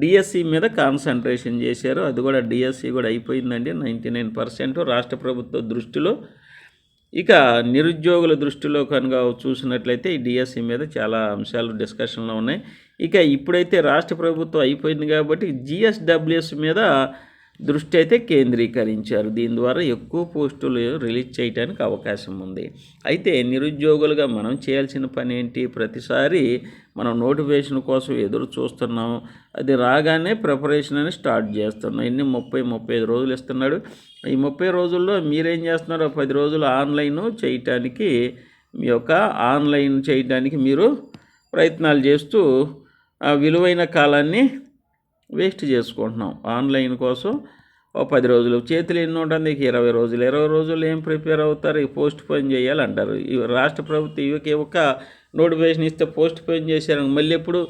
డిఎస్సి మీద కాన్సన్ట్రేషన్ చేశారు. అది కూడా డిఎస్సి కూడా అయిపోయిందండి 99% రాష్ట్ర ప్రభుత్వ దృష్టిలో. ఇక నిరుద్యోగుల దృష్టిలో కనుక చూసినట్లయితే ఈ డిఎస్సి మీద చాలా అంశాలు డిస్కషన్లో ఉన్నాయి. ఇక ఇప్పుడైతే రాష్ట్ర ప్రభుత్వం అయిపోయింది కాబట్టి జిఎస్డబ్ల్యూఎస్ మీద దృష్టి అయితే కేంద్రీకరించారు. దీని ద్వారా ఎక్కువ పోస్టులు రిలీజ్ చేయడానికి అవకాశం ఉంది. అయితే నిరుద్యోగులుగా మనం చేయాల్సిన పని ఏంటి? ప్రతిసారి మనం నోటిఫికేషన్ కోసం ఎదురు చూస్తున్నాం, అది రాగానే ప్రిపరేషన్ అని స్టార్ట్ చేస్తున్నాం. ఇన్ని 30-35 రోజులు ఇస్తున్నాడు. ఈ 30 రోజుల్లో మీరేం చేస్తున్నారు? 10 రోజులు ఆన్లైన్ చేయటానికి ఆన్లైన్ చేయడానికి మీరు ప్రయత్నాలు చేస్తూ ఆ విలువైన కాలాన్ని వేస్ట్ చేసుకుంటున్నాం. ఆన్లైన్ కోసం 10 రోజులు చేతులు ఎన్ని ఉంటుంది? 20 రోజులు. 20 రోజులు ఏం ప్రిపేర్ అవుతారు? పోస్ట్ పోన్ చేయాలంటారు. రాష్ట్ర ప్రభుత్వం ఇవకి ఒక నోటిఫికేషన్ ఇస్తే పోస్ట్ పోన్ చేశారు, మళ్ళీ ఎప్పుడు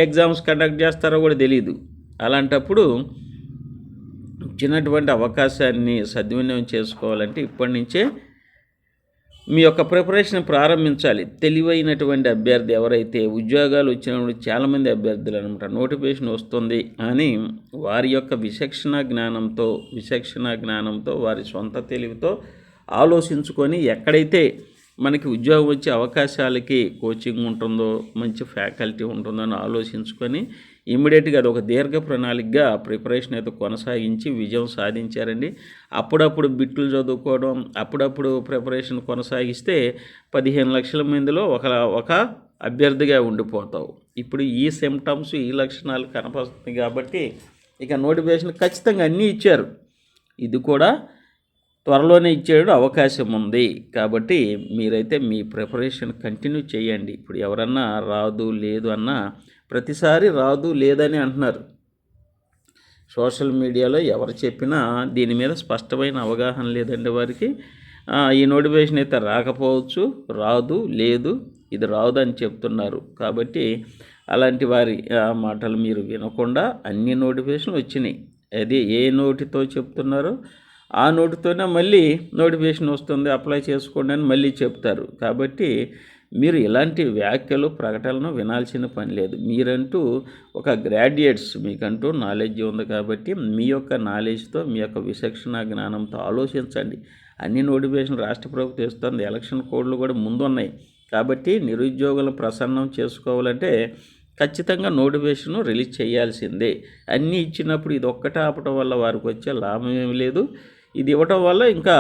ఎగ్జామ్స్ కండక్ట్ చేస్తారో కూడా తెలియదు. అలాంటప్పుడు ఇచ్చినటువంటి అవకాశాన్ని సద్వినియోగం చేసుకోవాలంటే ఇప్పటి నుంచే మీ యొక్క ప్రిపరేషన్ ప్రారంభించాలి. తెలివైనటువంటి అభ్యర్థి ఎవరైతే ఉద్యోగాలు వచ్చినప్పుడు చాలామంది అభ్యర్థులు అనమాట నోటిఫికేషన్ వస్తుంది అని వారి యొక్క విచక్షణ జ్ఞానంతో వారి సొంత తెలివితో ఆలోచించుకొని ఎక్కడైతే మనకి ఉద్యోగం వచ్చే అవకాశాలకి కోచింగ్ ఉంటుందో మంచి ఫ్యాకల్టీ ఉంటుందో అని ఆలోచించుకొని ఇమ్మీడియట్గా అది ఒక దీర్ఘ ప్రణాళికగా ప్రిపరేషన్ అయితే కొనసాగించి విజయం సాధించారండి. అప్పుడప్పుడు బిట్లు చదువుకోవడం, అప్పుడప్పుడు ప్రిపరేషన్ కొనసాగిస్తే 15 లక్షల మందిలో ఒక అభ్యర్థిగా ఉండిపోతావు. ఇప్పుడు ఈ సిమ్టమ్స్ ఈ లక్షణాలు కనపడుతుంది కాబట్టి ఇక నోటిఫికేషన్ ఖచ్చితంగా అన్నీ ఇచ్చారు. ఇది కూడా త్వరలోనే ఇచ్చేయడం అవకాశం ఉంది. కాబట్టి మీరైతే మీ ప్రిపరేషన్ కంటిన్యూ చేయండి. ఇప్పుడు ఎవరన్నా రాదు లేదు అన్నా ప్రతిసారి రాదు లేదని అంటున్నారు. సోషల్ మీడియాలో ఎవరు చెప్పినా దీని మీద స్పష్టమైన అవగాహన లేదండి వారికి. ఈ నోటిఫికేషన్ అయితే రాకపోవచ్చు, రాదు లేదు, ఇది రాదు అని చెప్తున్నారు. కాబట్టి అలాంటి వారి మాటలు మీరు వినకుండా అన్ని నోటిఫికేషన్లు వచ్చినాయి. అది ఏ నోటితో చెప్తున్నారో ఆ నోటితోనే మళ్ళీ నోటిఫికేషన్ వస్తుంది అప్లై చేసుకోండి అని మళ్ళీ చెప్తారు. కాబట్టి మీరు ఇలాంటి వ్యాఖ్యలు ప్రకటనలు వినాల్సిన పని లేదు. మీరంటూ ఒక గ్రాడ్యుయేట్స్, మీకంటూ నాలెడ్జ్ ఉంది కాబట్టి మీ యొక్క నాలెడ్జ్తో మీ యొక్క విచక్షణ జ్ఞానంతో ఆలోచించండి. అన్ని నోటిఫికేషన్ రాష్ట్ర ప్రభుత్వం ఇస్తుంది. ఎలక్షన్ కోడ్లు కూడా ముందున్నాయి. కాబట్టి నిరుద్యోగులను ప్రసన్నం చేసుకోవాలంటే ఖచ్చితంగా నోటిఫికేషన్ రిలీజ్ చేయాల్సిందే. అన్నీ ఇచ్చినప్పుడు ఇది ఒక్కటే ఆపటం వల్ల వారికి వచ్చే లాభం ఏమి లేదు. ఇది ఇవ్వటం వల్ల ఇంకా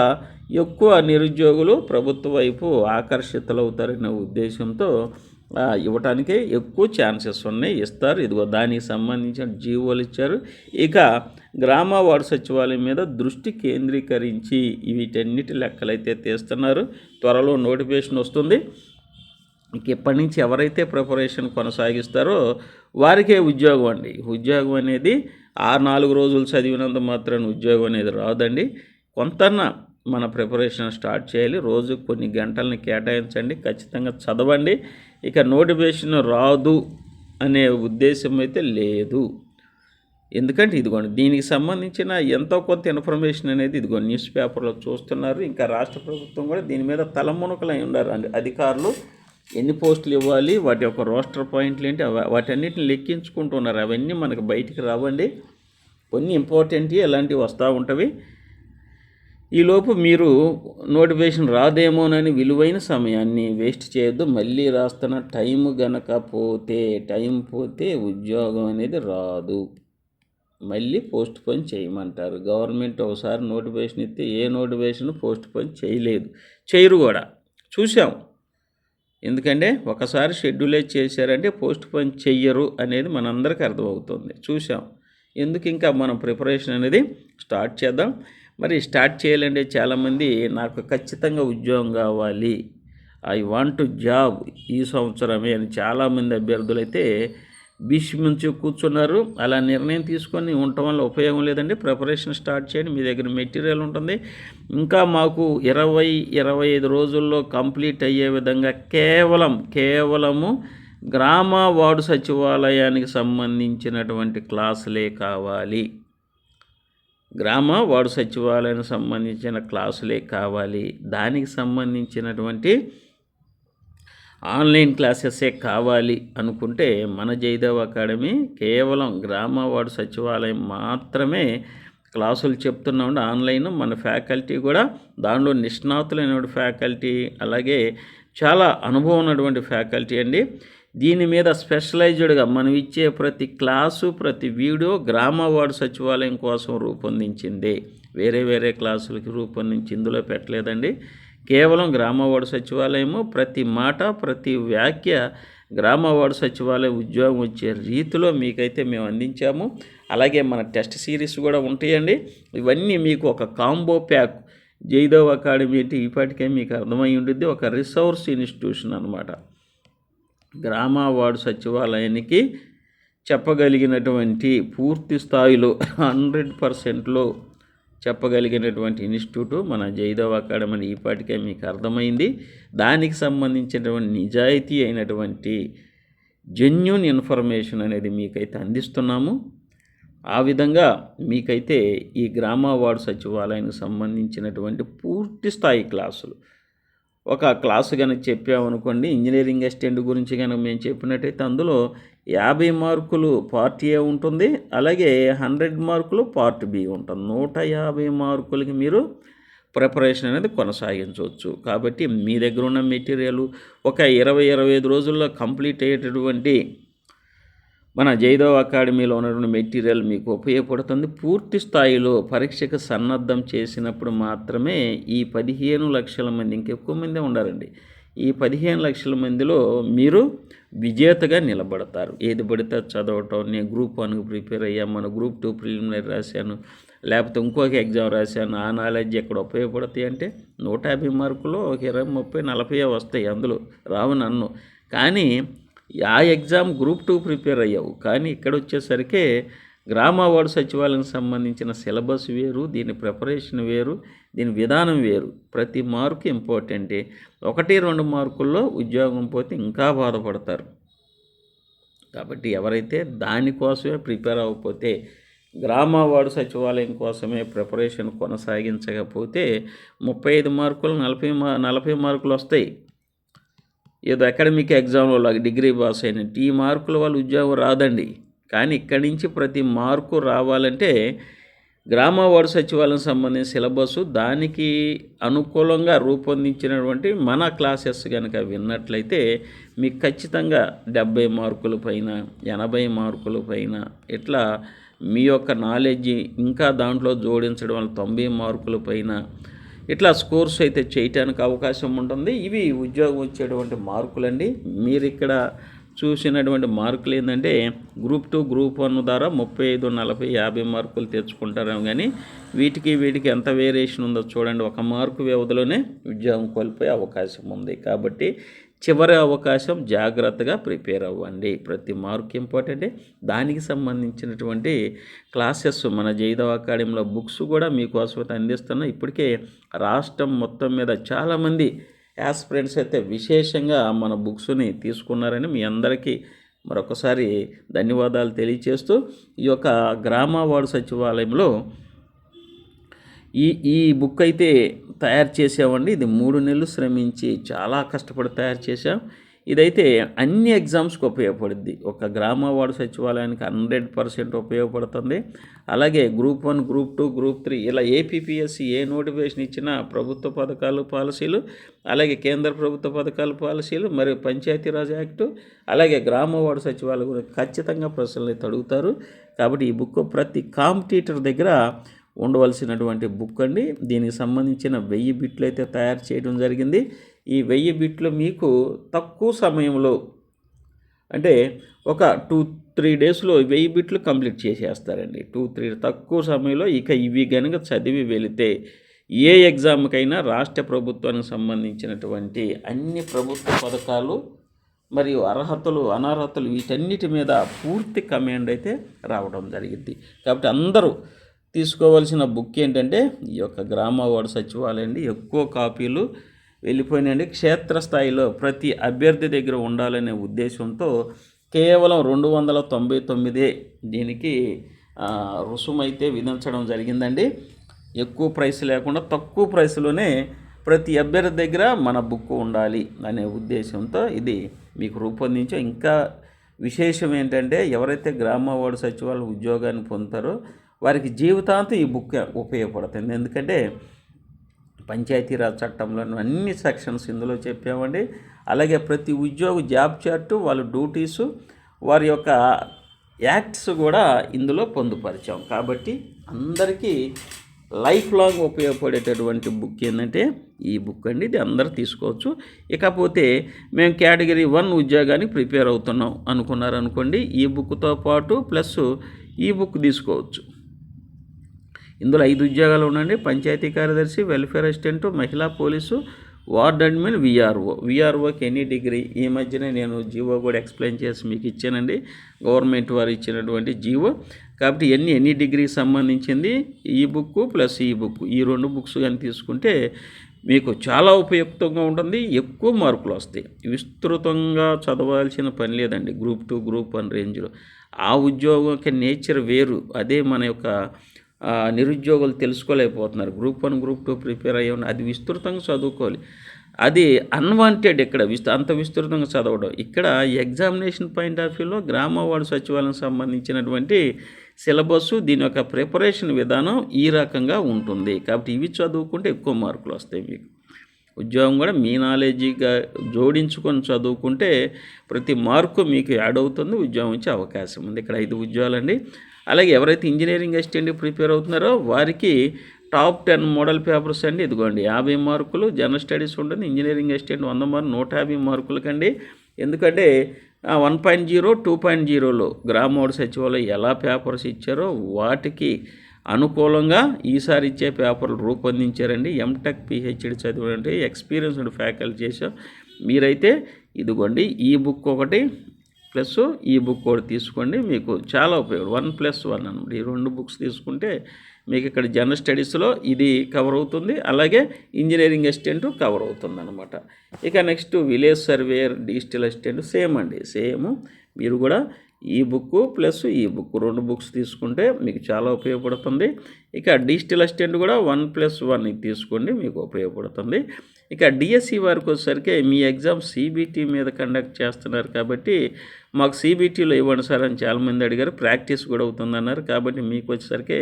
ఎక్కువ నిరుద్యోగులు ప్రభుత్వ వైపు ఆకర్షితులవుతారనే ఉద్దేశంతో ఇవ్వటానికి ఎక్కువ ఛాన్సెస్ ఉన్నాయి, ఇస్తారు. ఇదిగో దానికి సంబంధించిన జీవోలు ఇచ్చారు. ఇక గ్రామ వార్డు సచివాలయం మీద దృష్టి కేంద్రీకరించి వీటన్నిటి లెక్కలైతే తీస్తున్నారు. త్వరలో నోటిఫికేషన్ వస్తుంది. ఇంక ఇప్పటి నుంచి ఎవరైతే ప్రిపరేషన్ కొనసాగిస్తారో వారికే ఉద్యోగం అండి. ఉద్యోగం అనేది 4 రోజులు చదివినంత మాత్రాన ఉద్యోగం అనేది రాదండి. కొంతన్నా మన ప్రిపరేషన్ స్టార్ట్ చేయాలి. రోజు కొన్ని గంటలని కేటాయించండి, ఖచ్చితంగా చదవండి. ఇక నోటిఫికేషన్ రాదు అనే ఉద్దేశం అయితే లేదు. ఎందుకంటే ఇదిగోండి దీనికి సంబంధించిన ఎంతో కొంత ఇన్ఫర్మేషన్ అనేది ఇదిగో న్యూస్ పేపర్లో చూస్తున్నారు. ఇంకా రాష్ట్ర ప్రభుత్వం కూడా దీని మీద తలమునకలై ఉన్నారు అధికారులు. ఎన్ని పోస్టులు ఇవ్వాలి, వాటి యొక్క రోస్టర్ పాయింట్లు ఏంటి, వాటన్నిటిని లెక్కించుకుంటున్నారు. అవన్నీ మనకు బయటికి రావండి. కొన్ని ఇంపార్టెంట్ ఎలాంటివి వస్తూ ఉంటవి. ఈలోపు మీరు నోటిఫికేషన్ రాదేమోనని విలువైన సమయాన్ని వేస్ట్ చేయొద్దు. మళ్ళీ రాస్తున్న టైం పోతే ఉద్యోగం అనేది రాదు. మళ్ళీ పోస్ట్ పోన్ చేయమంటారు. గవర్నమెంట్ ఒకసారి నోటిఫికేషన్ ఇస్తే ఏ నోటిఫికేషన్ పోస్ట్ పోన్ చేయరు కూడా చూసాం. ఎందుకంటే ఒకసారి షెడ్యూలైజ్ చేశారంటే పోస్ట్ పోన్ చెయ్యరు అనేది మనందరికీ అర్థమవుతుంది. చూసాం. ఎందుకు ఇంకా మనం ప్రిపరేషన్ అనేది స్టార్ట్ చేద్దాం. మరి స్టార్ట్ చేయాలంటే చాలామంది నాకు ఖచ్చితంగా ఉద్యోగం కావాలి, ఐ వాంట్ జాబ్ ఈ సంవత్సరమే అని చాలామంది అభ్యర్థులు అయితే భీష్మించి కూర్చున్నారు. అలా నిర్ణయం తీసుకొని ఉండటం వల్ల ఉపయోగం లేదండి. ప్రిపరేషన్ స్టార్ట్ చేయండి. మీ దగ్గర మెటీరియల్ ఉంటుంది. ఇంకా మాకు 20-25 రోజుల్లో కంప్లీట్ అయ్యే విధంగా కేవలము గ్రామ వార్డు సచివాలయానికి సంబంధించినటువంటి క్లాసులే కావాలి. గ్రామ వార్డు సచివాలయానికి సంబంధించిన క్లాసులే కావాలి. దానికి సంబంధించినటువంటి ఆన్లైన్ క్లాసెసే కావాలి అనుకుంటే మన జయదేవ్ అకాడమీ కేవలం గ్రామ వార్డు సచివాలయం మాత్రమే క్లాసులు చెప్తున్నామండి. ఆన్లైన్ మన ఫ్యాకల్టీ కూడా దానిలో నిష్ణాతులైన ఫ్యాకల్టీ, అలాగే చాలా అనుభవం ఉన్నటువంటి ఫ్యాకల్టీ అండి. దీని మీద స్పెషలైజ్డ్గా మనం ఇచ్చే ప్రతి క్లాసు, ప్రతి వీడియో గ్రామ వార్డు సచివాలయం కోసం రూపొందించింది. వేరే క్లాసులకి రూపొందించి ఇందులో పెట్టలేదండి. కేవలం గ్రామ వార్డు సచివాలయము ప్రతి మాట, ప్రతి వ్యాఖ్య గ్రామ వార్డు సచివాలయం ఉద్యోగం వచ్చే రీతిలో మీకైతే మేము అందించాము. అలాగే మన టెస్ట్ సిరీస్ కూడా ఉంటాయండి. ఇవన్నీ మీకు ఒక కాంబో ప్యాక్. జయదేవ్ అకాడమీ అంటే ఇప్పటికే మీకు అర్థమై ఉంటుంది, ఒక రిసోర్స్ ఇన్స్టిట్యూషన్ అన్నమాట. గ్రామ వార్డు సచివాలయానికి చెప్పగలిగినటువంటి పూర్తి స్థాయిలో 100%లో చెప్పగలిగినటువంటి ఇన్స్టిట్యూట్ మన జయదేవ్ అకాడమీ ఈపాటికే మీకు అర్థమైంది. దానికి సంబంధించినటువంటి నిజాయితీ అయినటువంటి జెన్యూన్ ఇన్ఫర్మేషన్ అనేది మీకైతే అందిస్తున్నాము. ఆ విధంగా మీకైతే ఈ గ్రామ వార్డు సచివాలయానికి సంబంధించినటువంటి పూర్తి స్థాయి క్లాసులు, ఒక క్లాసు కనుక చెప్పామనుకోండి, ఇంజనీరింగ్ అసిస్టెంట్ గురించి కనుక మేము చెప్పినట్టయితే అందులో 50 మార్కులు పార్ట్ ఏ ఉంటుంది, అలాగే 100 మార్కులు పార్ట్ బి ఉంటుంది. 150 మార్కులకి మీరు ప్రిపరేషన్ అనేది కొనసాగించవచ్చు. కాబట్టి మీ దగ్గర ఉన్న మెటీరియల్ ఒక 20-25 రోజుల్లో కంప్లీట్ అయ్యేటటువంటి మన జయదేవ్ అకాడమీలో ఉన్నటువంటి మెటీరియల్ మీకు ఉపయోగపడుతుంది. పూర్తి స్థాయిలో పరీక్షకు సన్నద్ధం చేసినప్పుడు మాత్రమే ఈ 15 లక్షల మంది, ఇంకెక్కువ మందే ఉండాలండి, ఈ 15 లక్షల మందిలో మీరు విజేతగా నిలబడతారు. ఏది పడితే చదవటం, నేను గ్రూప్ 1కి ప్రిపేర్ అయ్యాను, మన గ్రూప్ 2 ప్రిలిమినరీ రాశాను, లేకపోతే ఇంకొక ఎగ్జామ్ రాశాను, ఆ నాలెడ్జ్ ఎక్కడ ఉపయోగపడతాయి అంటే 150 మార్కులు ఒక 20, 30, 40 వస్తాయి. అందులో రావు నన్ను. కానీ ఆ ఎగ్జామ్ గ్రూప్ 2 ప్రిపేర్ అయ్యావు, కానీ ఇక్కడ వచ్చేసరికి గ్రామ వార్డు సచివాలయానికి సంబంధించిన సిలబస్ వేరు, దీని ప్రిపరేషన్ వేరు, దీని విధానం వేరు. ప్రతి మార్కు ఇంపార్టెంటే. 1-2 మార్కుల్లో ఉద్యోగం పోతే ఇంకా బాధపడతారు. కాబట్టి ఎవరైతే దానికోసమే ప్రిపేర్ అవ్వకపోతే, గ్రామ వార్డు సచివాలయం కోసమే ప్రిపరేషన్ కొనసాగించకపోతే 35 మార్కులు 40 మార్కులు వస్తాయి. ఏదో అకాడమిక్ ఎగ్జామ్లో డిగ్రీ పాస్ అయినట్టు ఈ మార్కుల వల్ల ఉద్యోగం రాదండి. కానీ ఇక్కడి నుంచి ప్రతి మార్కు రావాలంటే గ్రామ వార్డు సచివాలయం సంబంధించిన సిలబస్, దానికి అనుకూలంగా రూపొందించినటువంటి మన క్లాసెస్ కనుక విన్నట్లయితే మీకు ఖచ్చితంగా 70 మార్కుల పైన, 80 మార్కుల పైన, ఇట్లా మీ యొక్క నాలెడ్జ్ ఇంకా దాంట్లో జోడించడం వల్ల 90 మార్కుల పైన ఇట్లా స్కోర్స్ అయితే చేయటానికి అవకాశం ఉంటుంది. ఇవి ఉద్యోగం వచ్చేటువంటి మార్కులండి. మీరు ఇక్కడ చూసినటువంటి మార్కులు ఏంటంటే గ్రూప్ 2, గ్రూప్ 1 ద్వారా 35, 40, 50 మార్కులు తెచ్చుకుంటారేమో, కానీ వీటికి ఎంత వేరియేషన్ ఉందో చూడండి. 1 మార్కు వ్యవధిలోనే ఉద్యోగం కోల్పోయే అవకాశం ఉంది. కాబట్టి చివరి అవకాశం, జాగ్రత్తగా ప్రిపేర్ అవ్వండి. ప్రతి మార్క్ ఇంపార్టెంటే. దానికి సంబంధించినటువంటి క్లాసెస్ మన జయదేవ్ అకాడమీలో బుక్స్ కూడా మీకోసం అందిస్తున్నాం. ఇప్పటికే రాష్ట్రం మొత్తం మీద చాలామంది యాస్పిరెంట్స్ అయితే విశేషంగా మన బుక్స్ని తీసుకున్నారని మీ అందరికీ మరొకసారి ధన్యవాదాలు తెలియచేస్తూ, ఈ యొక్క గ్రామ వార్డు సచివాలయంలో ఈ బుక్ అయితే తయారు చేసామండి. ఇది 3 నెలలు శ్రమించి చాలా కష్టపడి తయారు చేసాం. ఇదైతే అన్ని ఎగ్జామ్స్కి ఉపయోగపడుద్ది. ఒక గ్రామ వార్డు సచివాలయానికి 100% ఉపయోగపడుతుంది. అలాగే గ్రూప్ 1, గ్రూప్ 2, గ్రూప్ 3 ఇలా ఏపీపీఎస్సీ ఏ నోటిఫికేషన్ ఇచ్చినా ప్రభుత్వ పథకాలు, పాలసీలు, అలాగే కేంద్ర ప్రభుత్వ పథకాలు, పాలసీలు, మరియు పంచాయతీరాజ్ యాక్టు, అలాగే గ్రామ వార్డు సచివాలయం కూడా ఖచ్చితంగా ప్రశ్నలు అయితే అడుగుతారు. కాబట్టి ఈ బుక్ ప్రతి కాంపిటీటర్ దగ్గర ఉండవలసినటువంటి బుక్ అండి. దీనికి సంబంధించిన 1000 బిట్లు అయితే తయారు చేయడం జరిగింది. ఈ 1000 బిట్లు మీకు తక్కువ సమయంలో, అంటే ఒక 2-3 డేస్లో 1000 బిట్లు కంప్లీట్ చేసేస్తారండి. 2-3 తక్కువ సమయంలో. ఇక ఇవి కనుక చదివి వెళితే ఏ ఎగ్జామ్కైనా రాష్ట్ర ప్రభుత్వానికి సంబంధించినటువంటి అన్ని ప్రభుత్వ పథకాలు మరియు అర్హతలు, అనర్హతలు వీటన్నిటి మీద పూర్తి కమాండ్ అయితే రావడం జరిగింది. కాబట్టి అందరూ తీసుకోవాల్సిన బుక్ ఏంటంటే ఈ యొక్క గ్రామ వార్డు సచివాలయం అండి. ఎక్కువ కాపీలు వెళ్ళిపోయినాయండి. క్షేత్రస్థాయిలో ప్రతి అభ్యర్థి దగ్గర ఉండాలనే ఉద్దేశంతో కేవలం 299 దీనికి రుసుము అయితే విధించడం జరిగిందండి. ఎక్కువ ప్రైస్ లేకుండా తక్కువ ప్రైస్లోనే ప్రతి అభ్యర్థి దగ్గర మన బుక్ ఉండాలి అనే ఉద్దేశంతో ఇది మీకు రూపొందించాం. ఇంకా విశేషం ఏంటంటే ఎవరైతే గ్రామ వార్డు సచివాలయం ఉద్యోగాన్ని పొందుతారో వారికి జీవితాంతం ఈ బుక్ ఉపయోగపడుతుంది. ఎందుకంటే పంచాయతీరాజ్ చట్టంలోని అన్ని సెక్షన్స్ ఇందులో చెప్పామండి. అలాగే ప్రతి ఉద్యోగి జాబ్ చార్టు, వాళ్ళ డ్యూటీసు, వారి యొక్క యాక్ట్స్ కూడా ఇందులో పొందుపరిచాం. కాబట్టి అందరికీ లైఫ్ లాంగ్ ఉపయోగపడేటటువంటి బుక్ ఏంటంటే ఈ బుక్ అండి. ఇది అందరూ తీసుకోవచ్చు. ఇకపోతే మేము కేటగిరీ 1 ఉద్యోగానికి ప్రిపేర్ అవుతున్నాం అనుకున్నారనుకోండి, ఈ బుక్తో పాటు ప్లస్ ఈ బుక్ తీసుకోవచ్చు. ఇందులో 5 ఉద్యోగాలు ఉండండి. పంచాయతీ కార్యదర్శి, వెల్ఫేర్ అసిస్టెంట్, మహిళా పోలీసు, వార్డ్ అడ్మిన్, విఆర్ఓకి ఎనీ డిగ్రీ. ఈ మధ్యనే నేను జీవో కూడా ఎక్స్ప్లెయిన్ చేసి మీకు ఇచ్చానండి, గవర్నమెంట్ వారు ఇచ్చినటువంటి జీవో. కాబట్టి ఎనీ డిగ్రీకి సంబంధించింది ఈ బుక్ ప్లస్ ఈ బుక్, ఈ 2 బుక్స్ కానీ తీసుకుంటే మీకు చాలా ఉపయుక్తంగా ఉంటుంది. ఎక్కువ మార్కులు వస్తాయి. విస్తృతంగా చదవాల్సిన పని లేదండి. గ్రూప్ 2, గ్రూప్ 1 రేంజ్లో ఆ ఉద్యోగం యొక్క నేచర్ వేరు. అదే మన యొక్క నిరుద్యోగులు తెలుసుకోలేకపోతున్నారు. గ్రూప్ 1, గ్రూప్ 2 ప్రిపేర్ అయ్యి అది విస్తృతంగా చదువుకోవాలి. అది అన్వాంటెడ్ ఇక్కడ అంత విస్తృతంగా చదవడం. ఇక్కడ ఎగ్జామినేషన్ పాయింట్ ఆఫ్ వ్యూలో గ్రామ వార్డు సచివాలయం సంబంధించినటువంటి సిలబస్, దీని యొక్క ప్రిపరేషన్ విధానం ఈ రకంగా ఉంటుంది. కాబట్టి ఇవి చదువుకుంటే ఎక్కువ మార్కులు వస్తాయి. మీకు ఉద్యోగం కూడా మీ నాలెడ్జిగా జోడించుకొని చదువుకుంటే ప్రతి మార్కు మీకు యాడ్ అవుతుంది, ఉద్యోగం వచ్చే అవకాశం ఉంది. ఇక్కడ 5 ఉద్యోగాలండి. అలాగే ఎవరైతే ఇంజనీరింగ్ అసిస్టెంట్ ప్రిపేర్ అవుతున్నారో వారికి టాప్ 10 మోడల్ పేపర్స్ అండి. ఇదిగోండి 50 మార్కులు జనరల్ స్టడీస్ ఉంటుంది. ఇంజనీరింగ్ అసిస్టెంట్ 100 మార్కులు 150 మార్కులకండి. ఎందుకంటే 1.0, 2.0లో గ్రామ వార్డు సచివాలయం ఎలా పేపర్స్ ఇచ్చారో వాటికి అనుకూలంగా ఈసారి ఇచ్చే పేపర్లు రూపొందించారండి. ఎంటెక్ పిహెచ్డి చదివినట్టు ఎక్స్పీరియన్స్డ్ ఫ్యాకల్టీ చేసాం. మీరైతే ఇదిగోండి ఈ బుక్ ఒకటి ప్లస్ ఈ బుక్ కూడా తీసుకోండి, మీకు చాలా ఉపయోగం. 1+1 అన్నమాట. ఈ 2 బుక్స్ తీసుకుంటే మీకు ఇక్కడ జనరల్ స్టడీస్లో ఇది కవర్ అవుతుంది, అలాగే ఇంజనీరింగ్ అసిస్టెంట్ కవర్ అవుతుంది అనమాట. ఇక next village surveyor, digital assistant same అండి. సేమ్ మీరు కూడా ఈ బుక్ ప్లస్ ఈ బుక్ 2 బుక్స్ తీసుకుంటే మీకు చాలా ఉపయోగపడుతుంది. ఇక డిజిటల్ అసిస్టెంట్ కూడా 1+1 ఇది తీసుకోండి, మీకు ఉపయోగపడుతుంది. ఇక డిఎస్సి వారికి వచ్చేసరికి మీ ఎగ్జామ్ సిబిటి మీద కండక్ట్ చేస్తున్నారు కాబట్టి మాకు సిబిటీలో ఇవ్వండి సార్ అని చాలామంది అడిగారు. ప్రాక్టీస్ కూడా అవుతుందన్నారు. కాబట్టి మీకు వచ్చేసరికి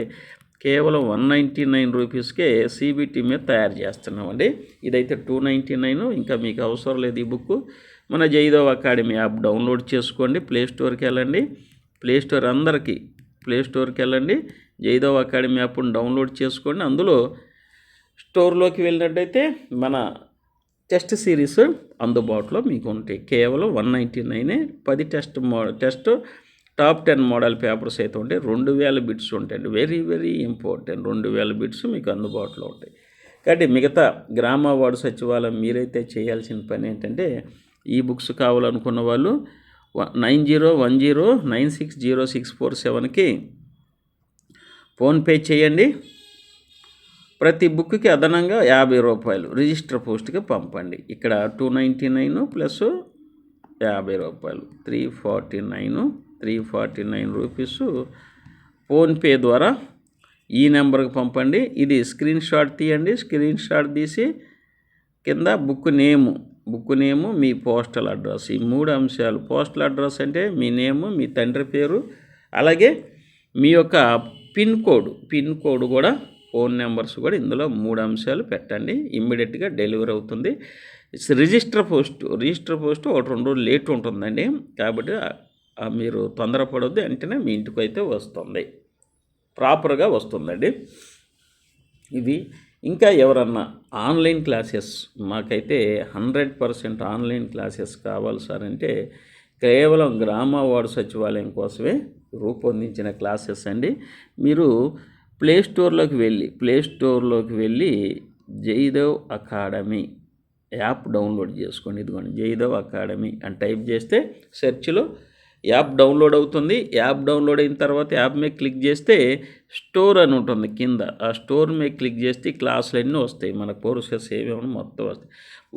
కేవలం 199 రూపీస్కే సిబిటి మీద తయారు చేస్తున్నామండి. ఇదైతే 299. ఇంకా మీకు అవసరం లేదు ఈ బుక్. మన జైదవ్ అకాడమీ యాప్ డౌన్లోడ్ చేసుకోండి. ప్లేస్టోర్కి వెళ్ళండి. ప్లేస్టోర్కి వెళ్ళండి. జైదవ్ అకాడమీ యాప్ను డౌన్లోడ్ చేసుకోండి. అందులో స్టోర్లోకి వెళ్ళినట్టయితే మన టెస్ట్ సిరీస్ అందుబాటులో మీకు ఉంటాయి. కేవలం 199. 10 టెస్ట్ టాప్ 10 మోడల్ పేపర్స్ అయితే ఉంటాయి. 2000 బిట్స్ ఉంటాయండి. Very very important. 2000 బిట్స్ మీకు అందుబాటులో ఉంటాయి. కాబట్టి మిగతా గ్రామ వార్డు సచివాలయం మీరైతే చేయాల్సిన పని ఏంటంటే ఈ బుక్స్ కావాలనుకున్న వాళ్ళు 9010960647కి ఫోన్పే చేయండి. ప్రతి బుక్కి అదనంగా 50 రూపాయలు రిజిస్టర్ పోస్ట్కి పంపండి. ఇక్కడ 299 ప్లస్ 50 రూపాయలు 349 రూపీస్ ఫోన్పే ద్వారా ఈ నెంబర్కి పంపండి. ఇది స్క్రీన్ షాట్ తీయండి. స్క్రీన్ షాట్ తీసి కింద బుక్ నేము బుక్ నేము, మీ పోస్టల్ అడ్రస్, ఈ 3 అంశాలు. పోస్టల్ అడ్రస్ అంటే మీ నేము, మీ తండ్రి పేరు, అలాగే మీ యొక్క పిన్ కోడ్ కూడా, ఫోన్ నెంబర్స్ కూడా ఇందులో 3 అంశాలు పెట్టండి. ఇమ్మీడియట్గా డెలివరీ అవుతుంది. రిజిస్టర్ పోస్ట్ ఒకటి 2 రోజులు లేట్ ఉంటుందండి. కాబట్టి మీరు తొందరపడొద్దు, వెంటనే మీ ఇంటికి అయితే వస్తుంది, ప్రాపర్గా వస్తుందండి. ఇవి ఇంకా ఎవరన్నా ఆన్లైన్ క్లాసెస్ మాకైతే 100% ఆన్లైన్ క్లాసెస్ కావాలి సార్ అంటే కేవలం గ్రామ వార్డు సచివాలయం కోసమే రూపొందించిన క్లాసెస్ అండి. మీరు ప్లే స్టోర్లోకి వెళ్ళి జయదేవ్ అకాడమీ యాప్ డౌన్లోడ్ చేసుకోండి. ఇదిగోండి జయదేవ్ అకాడమీ అని టైప్ చేస్తే సెర్చ్లో యాప్ డౌన్లోడ్ అవుతుంది. యాప్ డౌన్లోడ్ అయిన తర్వాత యాప్ మీద క్లిక్ చేస్తే స్టోర్ అని ఉంటుంది కింద. ఆ స్టోర్ మీద క్లిక్ చేస్తే క్లాసులు అన్నీ వస్తాయి, మన కోర్సెస్ ఏమేమో మొత్తం వస్తాయి.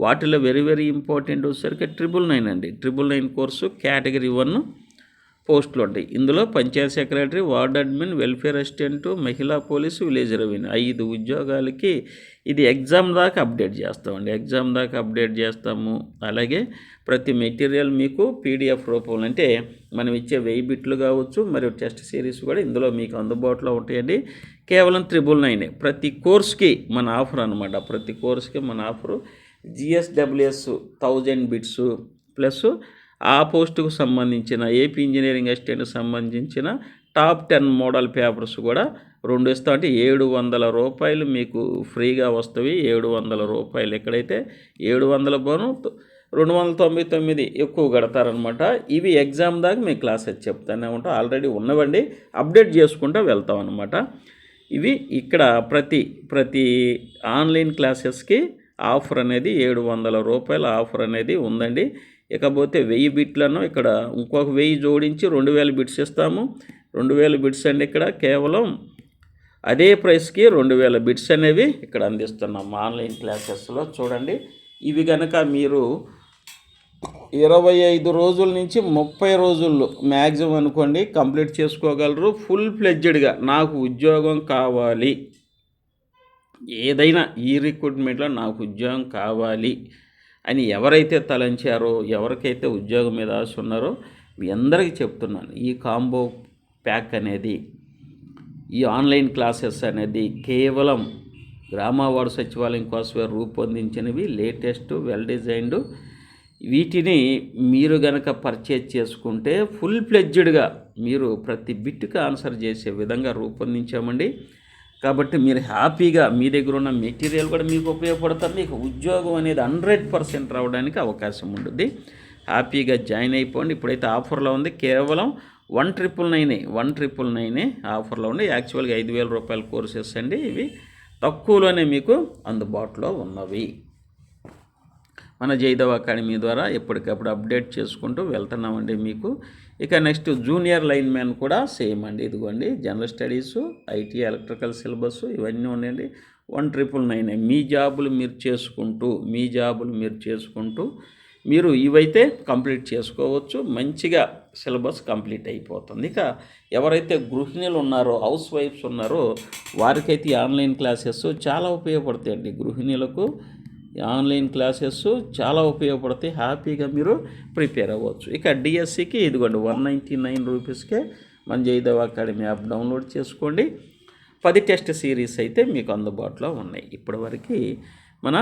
వాటిలో వెరీ ఇంపార్టెంట్ వచ్చేసరికి 999 అండి. 999 కోర్సు కేటగిరీ 1 పోస్టులు ఉంటాయి. ఇందులో Panchayat secretary, ward admin, welfare assistant, మహిళా పోలీసు, విలేజ్ రెవెన్యూ 5 ఉద్యోగాలకి ఇది ఎగ్జామ్ దాకా అప్డేట్ చేస్తాము. అలాగే ప్రతి మెటీరియల్ మీకు పీడిఎఫ్ రూపంలో, అంటే మనం ఇచ్చే 1000 బిట్లు కావచ్చు, మరియు టెస్ట్ సిరీస్ కూడా ఇందులో మీకు అందుబాటులో ఉంటాయండి. కేవలం 999. ప్రతి కోర్స్కి మన ఆఫర్ అనమాట. ప్రతి కోర్స్కి మన ఆఫరు GSWS 1000 బిట్స్ ప్లస్ ఆ పోస్టుకు సంబంధించిన ఏపీ ఇంజనీరింగ్ అసిస్టెంట్కి సంబంధించిన టాప్ 10 మోడల్ పేపర్స్ కూడా 2 ఇస్తాం. అంటే 700 రూపాయలు మీకు ఫ్రీగా వస్తాయి. 700 రూపాయలు ఎక్కడైతే 700 పోను 299 ఎక్కువ కడతారనమాట. ఇవి ఎగ్జామ్ దాకా మేము క్లాసెస్ చెప్తానే ఉంటాం. ఆల్రెడీ ఉన్నవండి, అప్డేట్ చేసుకుంటూ వెళ్తాం అనమాట. ఇవి ఇక్కడ ప్రతి ఆన్లైన్ క్లాసెస్కి ఆఫర్ అనేది 700 రూపాయల ఆఫర్ అనేది ఉందండి. ఇకపోతే 1000 బిట్లను ఇక్కడ ఇంకొక 1000 జోడించి 2000 బిట్స్ ఇస్తాము. 2000 బిట్స్ అండి. ఇక్కడ కేవలం అదే ప్రైస్కి 2000 బిట్స్ అనేవి ఇక్కడ అందిస్తున్నాం ఆన్లైన్ క్లాసెస్లో. చూడండి, ఇవి కనుక మీరు 25 రోజుల నుంచి 30 రోజుల్లో మ్యాక్సిమం అనుకోండి కంప్లీట్ చేసుకోగలరు. ఫుల్ ఫ్లెడ్జ్డ్గా నాకు ఉద్యోగం కావాలి, ఏదైనా ఈ రిక్రూట్మెంట్లో నాకు ఉద్యోగం కావాలి అని ఎవరైతే తలంచారో, ఎవరికైతే ఉద్యోగం మీద ఆశ ఉన్నారో మీ అందరికీ చెప్తున్నాను, ఈ కాంబో ప్యాక్ అనేది, ఈ ఆన్లైన్ క్లాసెస్ అనేది కేవలం గ్రామ వార్డు సచివాలయం కోసమే రూపొందించినవి, లేటెస్ట్, వెల్ డిజైన్డ్. వీటిని మీరు గనక పర్చేజ్ చేసుకుంటే ఫుల్ ఫ్లెడ్జ్డ్గా మీరు ప్రతి బిట్కి ఆన్సర్ చేసే విధంగా రూపొందించామండి. కాబట్టి మీరు హ్యాపీగా మీ దగ్గర ఉన్న మెటీరియల్ కూడా మీకు ఉపయోగపడుతుంది. మీకు ఉద్యోగం అనేది 100% రావడానికి అవకాశం ఉంటుంది. హ్యాపీగా జాయిన్ అయిపోండి. ఇప్పుడైతే ఆఫర్లో ఉంది. కేవలం 1999 ఆఫర్లో ఉంది. యాక్చువల్గా 5000 రూపాయల కోర్సెస్ అండి. ఇవి తక్కువలోనే మీకు అందుబాటులో ఉన్నవి. మన జయదేవ్ అకాడమీ ద్వారా ఎప్పటికప్పుడు అప్డేట్ చేసుకుంటూ వెళ్తున్నామండి మీకు. ఇక నెక్స్ట్ జూనియర్ లైన్ మ్యాన్ కూడా సేమ్ అండి. ఇదిగోండి general studies, IT, electrical syllabus ఇవన్నీ ఉన్నాయండి. 1999. మీ జాబులు మీరు చేసుకుంటూ మీరు ఇవైతే కంప్లీట్ చేసుకోవచ్చు. మంచిగా సిలబస్ కంప్లీట్ అయిపోతుంది. ఇక ఎవరైతే గృహిణులు ఉన్నారో, హౌస్ వైఫ్స్ ఉన్నారో వారికైతే ఆన్లైన్ క్లాసెస్ చాలా ఉపయోగపడతాయండి. గృహిణులకు ఆన్లైన్ క్లాసెస్ చాలా ఉపయోగపడతాయి. హ్యాపీగా మీరు ప్రిపేర్ అవ్వచ్చు. ఇక డిఎస్సికి ఇదిగోండి 199 రూపీస్కే మన జయదేవ్ అకాడమీ యాప్ డౌన్లోడ్ చేసుకోండి. 10 టెస్ట్ సిరీస్ అయితే మీకు అందుబాటులో ఉన్నాయి. ఇప్పటివరకు మన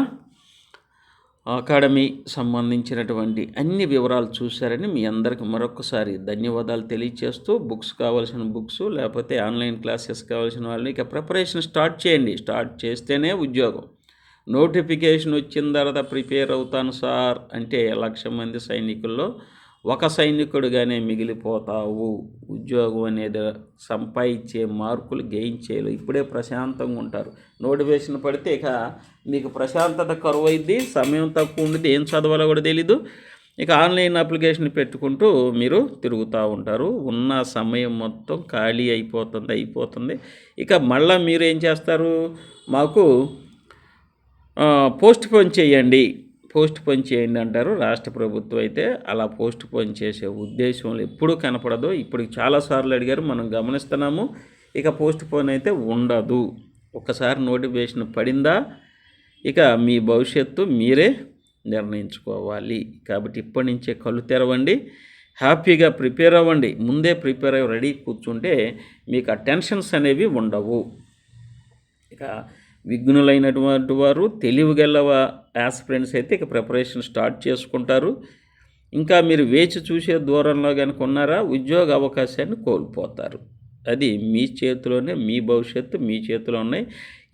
అకాడమీ సంబంధించినటువంటి అన్ని వివరాలు చూశారని మీ అందరికీ మరొకసారి ధన్యవాదాలు తెలియజేస్తూ, బుక్స్ కావాల్సిన బుక్స్, లేకపోతే ఆన్లైన్ క్లాసెస్ కావాల్సిన వాళ్ళు ఇక ప్రిపరేషన్ స్టార్ట్ చేయండి. స్టార్ట్ చేస్తేనే ఉద్యోగం. నోటిఫికేషన్ వచ్చిన తర్వాత ప్రిపేర్ అవుతాను సార్ అంటే 1,00,000 మంది సైనికుల్లో ఒక సైనికుడిగానే మిగిలిపోతావు. ఉద్యోగం అనేది సంపాదించే మార్కులు గెయిన్ చేయలు. ఇప్పుడే ప్రశాంతంగా ఉంటారు. నోటిఫికేషన్ పడితే ఇక మీకు ప్రశాంతత కరువైద్ది, సమయం తక్కువ ఉండేది, ఏం చదవాలో కూడా తెలీదు. ఇక ఆన్లైన్ అప్లికేషన్ పెట్టుకుంటూ మీరు తిరుగుతూ ఉంటారు. ఉన్న సమయం మొత్తం ఖాళీ అయిపోతుంది. ఇక మళ్ళీ మీరు ఏం చేస్తారు, మాకు పోస్ట్ పోన్ చేయండి అంటారు. రాష్ట్ర ప్రభుత్వం అయితే అలా పోస్ట్ పోన్ చేసే ఉద్దేశంలో ఎప్పుడూ కనపడదు. ఇప్పుడు చాలాసార్లు అడిగారు, మనం గమనిస్తున్నాము. ఇక పోస్ట్ పోన్ అయితే ఉండదు. ఒకసారి నోటిఫికేషన్ పడిందా ఇక మీ భవిష్యత్తు మీరే నిర్ణయించుకోవాలి. కాబట్టి ఇప్పటి నుంచే కళ్ళు తెరవండి, హ్యాపీగా ప్రిపేర్ అవ్వండి. ముందే ప్రిపేర్ అయ్యి రెడీ కూర్చుంటే మీకు ఆ టెన్షన్స్ అనేవి ఉండవు. ఇక విఘ్నులైనటువంటి వారు, తెలివిగల యాస్పిరెంట్స్ అయితే ఇక ప్రిపరేషన్ స్టార్ట్ చేసుకుంటారు. ఇంకా మీరు వేచి చూసే దూరంలో కనుక ఉన్నారా, ఉద్యోగ అవకాశాన్ని కోల్పోతారు. అది మీ చేతిలోనే, మీ భవిష్యత్తు మీ చేతిలో ఉన్నాయి.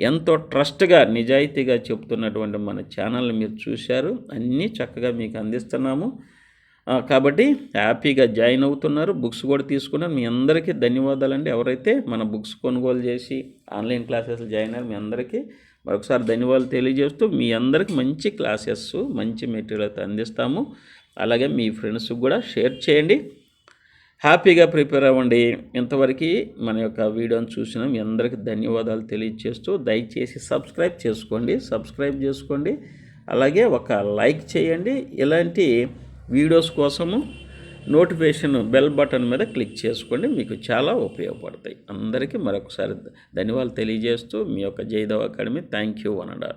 ఎంతో ట్రస్ట్గా, నిజాయితీగా చెప్తున్నటువంటి మన ఛానల్ని మీరు చూశారు. అన్నీ చక్కగా మీకు అందిస్తున్నాము. కాబట్టి హ్యాపీగా జాయిన్ అవుతున్నారు, బుక్స్ కూడా తీసుకున్నారు. మీ అందరికీ ధన్యవాదాలండి. ఎవరైతే మన బుక్స్ కొనుగోలు చేసి ఆన్లైన్ క్లాసెస్ జాయిన్ అయ్యారు, మీ అందరికీ మరొకసారి ధన్యవాదాలు తెలియజేస్తూ, మీ అందరికీ మంచి క్లాసెస్, మంచి మెటీరియల్ అయితే అందిస్తాము. అలాగే మీ ఫ్రెండ్స్కి కూడా షేర్ చేయండి. హ్యాపీగా ప్రిపేర్ అవ్వండి. ఇంతవరకు మన యొక్క వీడియోని చూసిన మీ అందరికీ ధన్యవాదాలు తెలియజేస్తూ, దయచేసి సబ్స్క్రైబ్ చేసుకోండి. అలాగే ఒక లైక్ చేయండి. ఇలాంటి వీడియోస్ కోసము నోటిఫికేషన్ బెల్ బటన్ మీద క్లిక్ చేసుకోండి, మీకు చాలా ఉపయోగపడతాయి. అందరికీ మరొకసారి ధన్యవాదాలు తెలియజేస్తూ, మీ యొక్క జయదేవ్ అకాడమీ. Thank you అనడా.